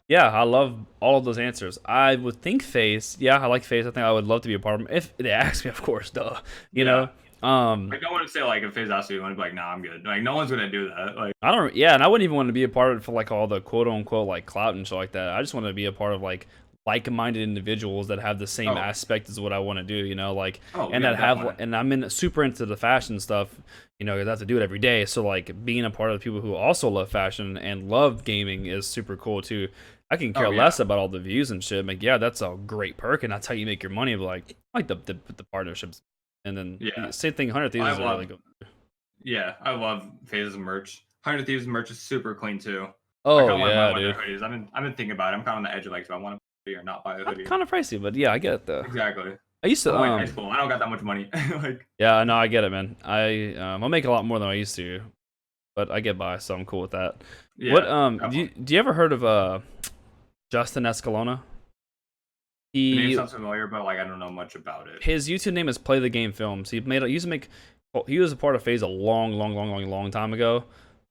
yeah, I love all of those answers. I would think FaZe. Yeah, I like FaZe. I think I would love to be a part of them. If they ask me, of course, duh. You know. Like no one would say like if FaZe asked you, you want to be like, nah, I'm good. Like no one's gonna do that. Like I don't. Yeah, and I wouldn't even want to be a part of it for like all the quote unquote like clout and shit like that. I just want to be a part of like like-minded individuals that have the same aspect as what I want to do, you know, like, and I'm super into the fashion stuff, you know, because I have to do it every day. So like being a part of the people who also love fashion and love gaming is super cool too. I can care less about all the views and shit. Like, yeah, that's a great perk, and that's how you make your money. But like the partnerships, and then same thing. 100 Thieves is really good. Yeah, I love FaZe's merch. 100 Thieves merch is super clean too. Oh yeah, dude. I've been thinking about it. I'm kind of on the edge of like, do I want to or not buy a hoodie? Kind of pricey, but yeah, I get it though. Exactly. I used to high school. I don't got that much money. Like yeah, no, I get it, man. I'll make a lot more than I used to, but I get by, so I'm cool with that. Yeah, what do you ever heard of Justin Escalona? The name sounds familiar, but like I don't know much about it. His YouTube name is Play the Game Films. He was a part of FaZe a long time ago.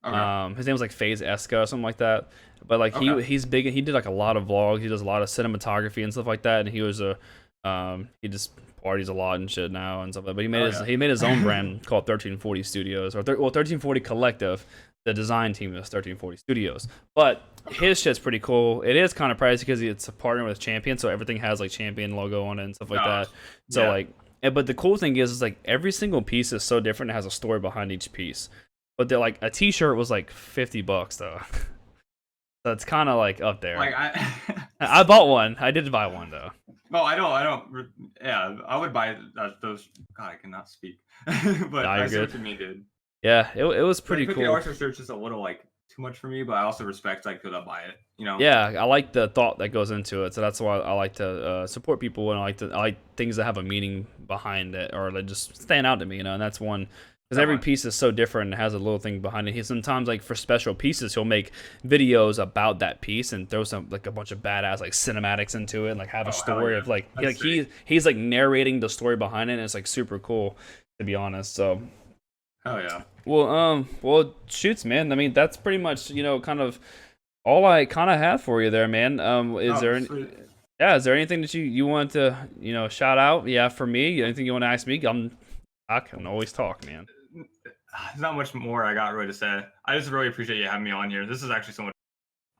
Okay. His name was like FaZe Esca or something like that. But like he's big, and he did like a lot of vlogs. He does a lot of cinematography and stuff like that. And he was he just parties a lot and shit now and stuff like that. But he made his own brand called 1340 Studios, or 1340 Collective. The design team is 1340 Studios. But his shit's pretty cool. It is kind of pricey because it's a partner with Champion, so everything has like Champion logo on it and stuff like that. So like, but the cool thing is like every single piece is so different. It has a story behind each piece. But they're like a T-shirt was like $50 though. So it's kind of like up there. Like I bought one. I did buy one though. No, I don't. Yeah, I would buy those. God, I cannot speak. But I see what you mean, dude. Yeah, it was pretty cool. $50 for shirt just a little like too much for me, but I also respect like people that buy it. You know. Yeah, I like the thought that goes into it, so that's why I like to support people, and I like things that have a meaning behind it, or that just stand out to me, you know. And that's one. Because every piece is so different and has a little thing behind it. He sometimes, like for special pieces, he'll make videos about that piece and throw some like a bunch of badass like cinematics into it, and like have a story of like he's like narrating the story behind it, and it's like super cool, to be honest. So, hell yeah. Well, shoots, man. I mean, that's pretty much, you know, kind of all I kind of have for you there, man. Is there anything that you want to, you know, shout out? Yeah, for me, anything you want to ask me? I can always talk, man. There's not much more I got really to say. I just really appreciate you having me on here. This is actually so much.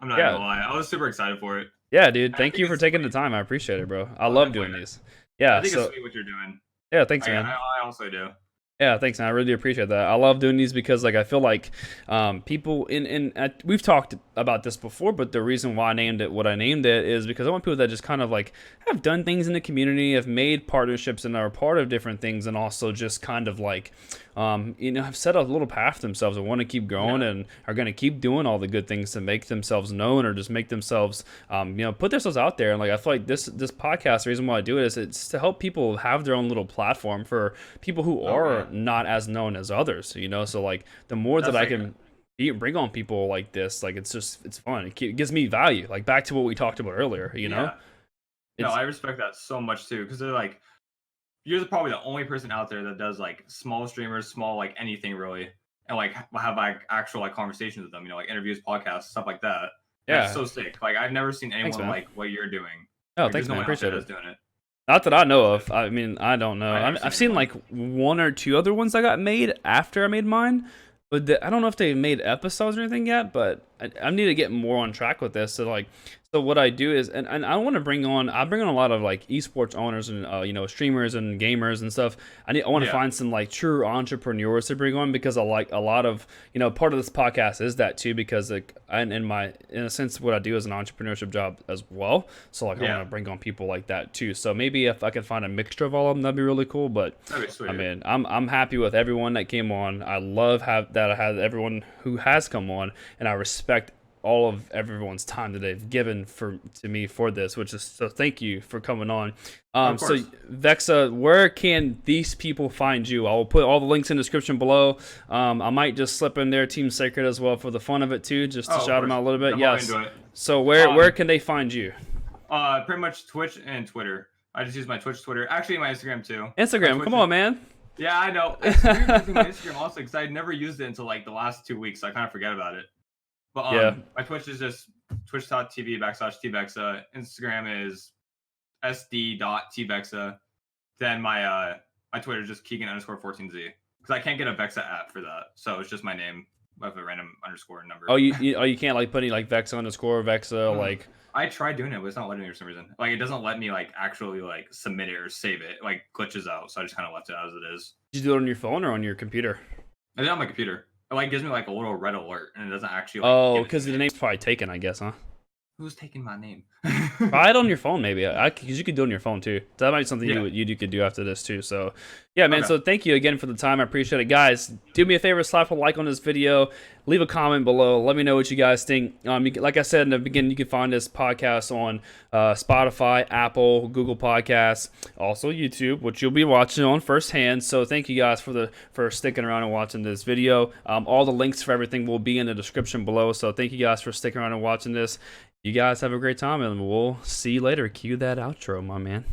I'm not gonna lie. I was super excited for it. Yeah, dude. Thank you for taking the time. I appreciate it, bro. I love doing these. Yeah. I think it's sweet what you're doing. Yeah, thanks, man. I also do. Yeah, thanks, man. I really appreciate that. I love doing these because, like, I feel like people we've talked about this before, but the reason why I named it what I named it is because I want people that just kind of like have done things in the community, have made partnerships, and are a part of different things, and also just kind of like, you know, have set a little path for themselves and want to keep going and are going to keep doing all the good things to make themselves known, or just make themselves, you know, put themselves out there. And like, I feel like this podcast, the reason why I do it is it's to help people have their own little platform for people who are not as known as others, you know. So like, the more that I can bring on people like this, like, it's fun. It gives me value, like back to what we talked about earlier, you know. No, I respect that so much too, because they're like, you're probably the only person out there that does like small streamers, small like anything really, and like have like actual like conversations with them, you know, like interviews, podcasts, stuff like that. Yeah, it's so sick. Like, I've never seen anyone like what you're doing. Oh, like, thanks, man. I appreciate it. Doing it. Not that I know of. I mean, I don't know. I've seen like one or two other ones that got made after I made mine, But I don't know if they made episodes or anything yet, but I need to get more on track with this. So like, so what I do is, and I want to I bring on a lot of like esports owners and you know, streamers and gamers and stuff. I want to find some like true entrepreneurs to bring on, because I like a lot of, you know, part of this podcast is that too, because like in a sense what I do is an entrepreneurship job as well. So like I want to bring on people like that too. So maybe if I could find a mixture of all of them, that'd be really cool. But I mean, I'm happy with everyone that came on. I love that I had everyone who has come on, and I respect all of everyone's time that they've given to me for this, which is, so thank you for coming on. So Vexah, where can these people find you? I will put all the links in the description below. I might just slip in their Team Sacred as well for the fun of it too, just to shout them out a little bit. Yes. So where can they find you? Pretty much Twitch and Twitter. I just use my Twitch, Twitter, actually my Instagram too. Instagram, come on, man. Yeah, I know. It's weird using my Instagram also, because I never used it until like the last 2 weeks, so I kind of forget about it. But my Twitch is just twitch.tv/tvexah. Instagram is sd.tvexah. Then my Twitter is just Keegan_14z, because I can't get a Vexah app for that, so it's just my name with a random underscore number. Oh, you can't like put any like Vexah_Vexah like. I tried doing it, but it's not letting me for some reason. Like, it doesn't let me like actually like submit it or save it. It like glitches out, so I just kind of left it as it is. Did you do it on your phone or on your computer? I did it on my computer. It like gives me like a little red alert, and it doesn't actually. Like, oh, because the name's probably taken, I guess, huh? Who's taking my name? Try it on your phone, maybe. Because you could do it on your phone too. That might be something you could do after this too. So, yeah, man. So thank you again for the time. I appreciate it, guys. Do me a favor, slap a like on this video. Leave a comment below. Let me know what you guys think. Like I said in the beginning, you can find this podcast on Spotify, Apple, Google Podcasts, also YouTube, which you'll be watching on firsthand. So thank you guys for sticking around and watching this video. All the links for everything will be in the description below. So thank you guys for sticking around and watching this. You guys have a great time, and we'll see you later. Cue that outro, my man.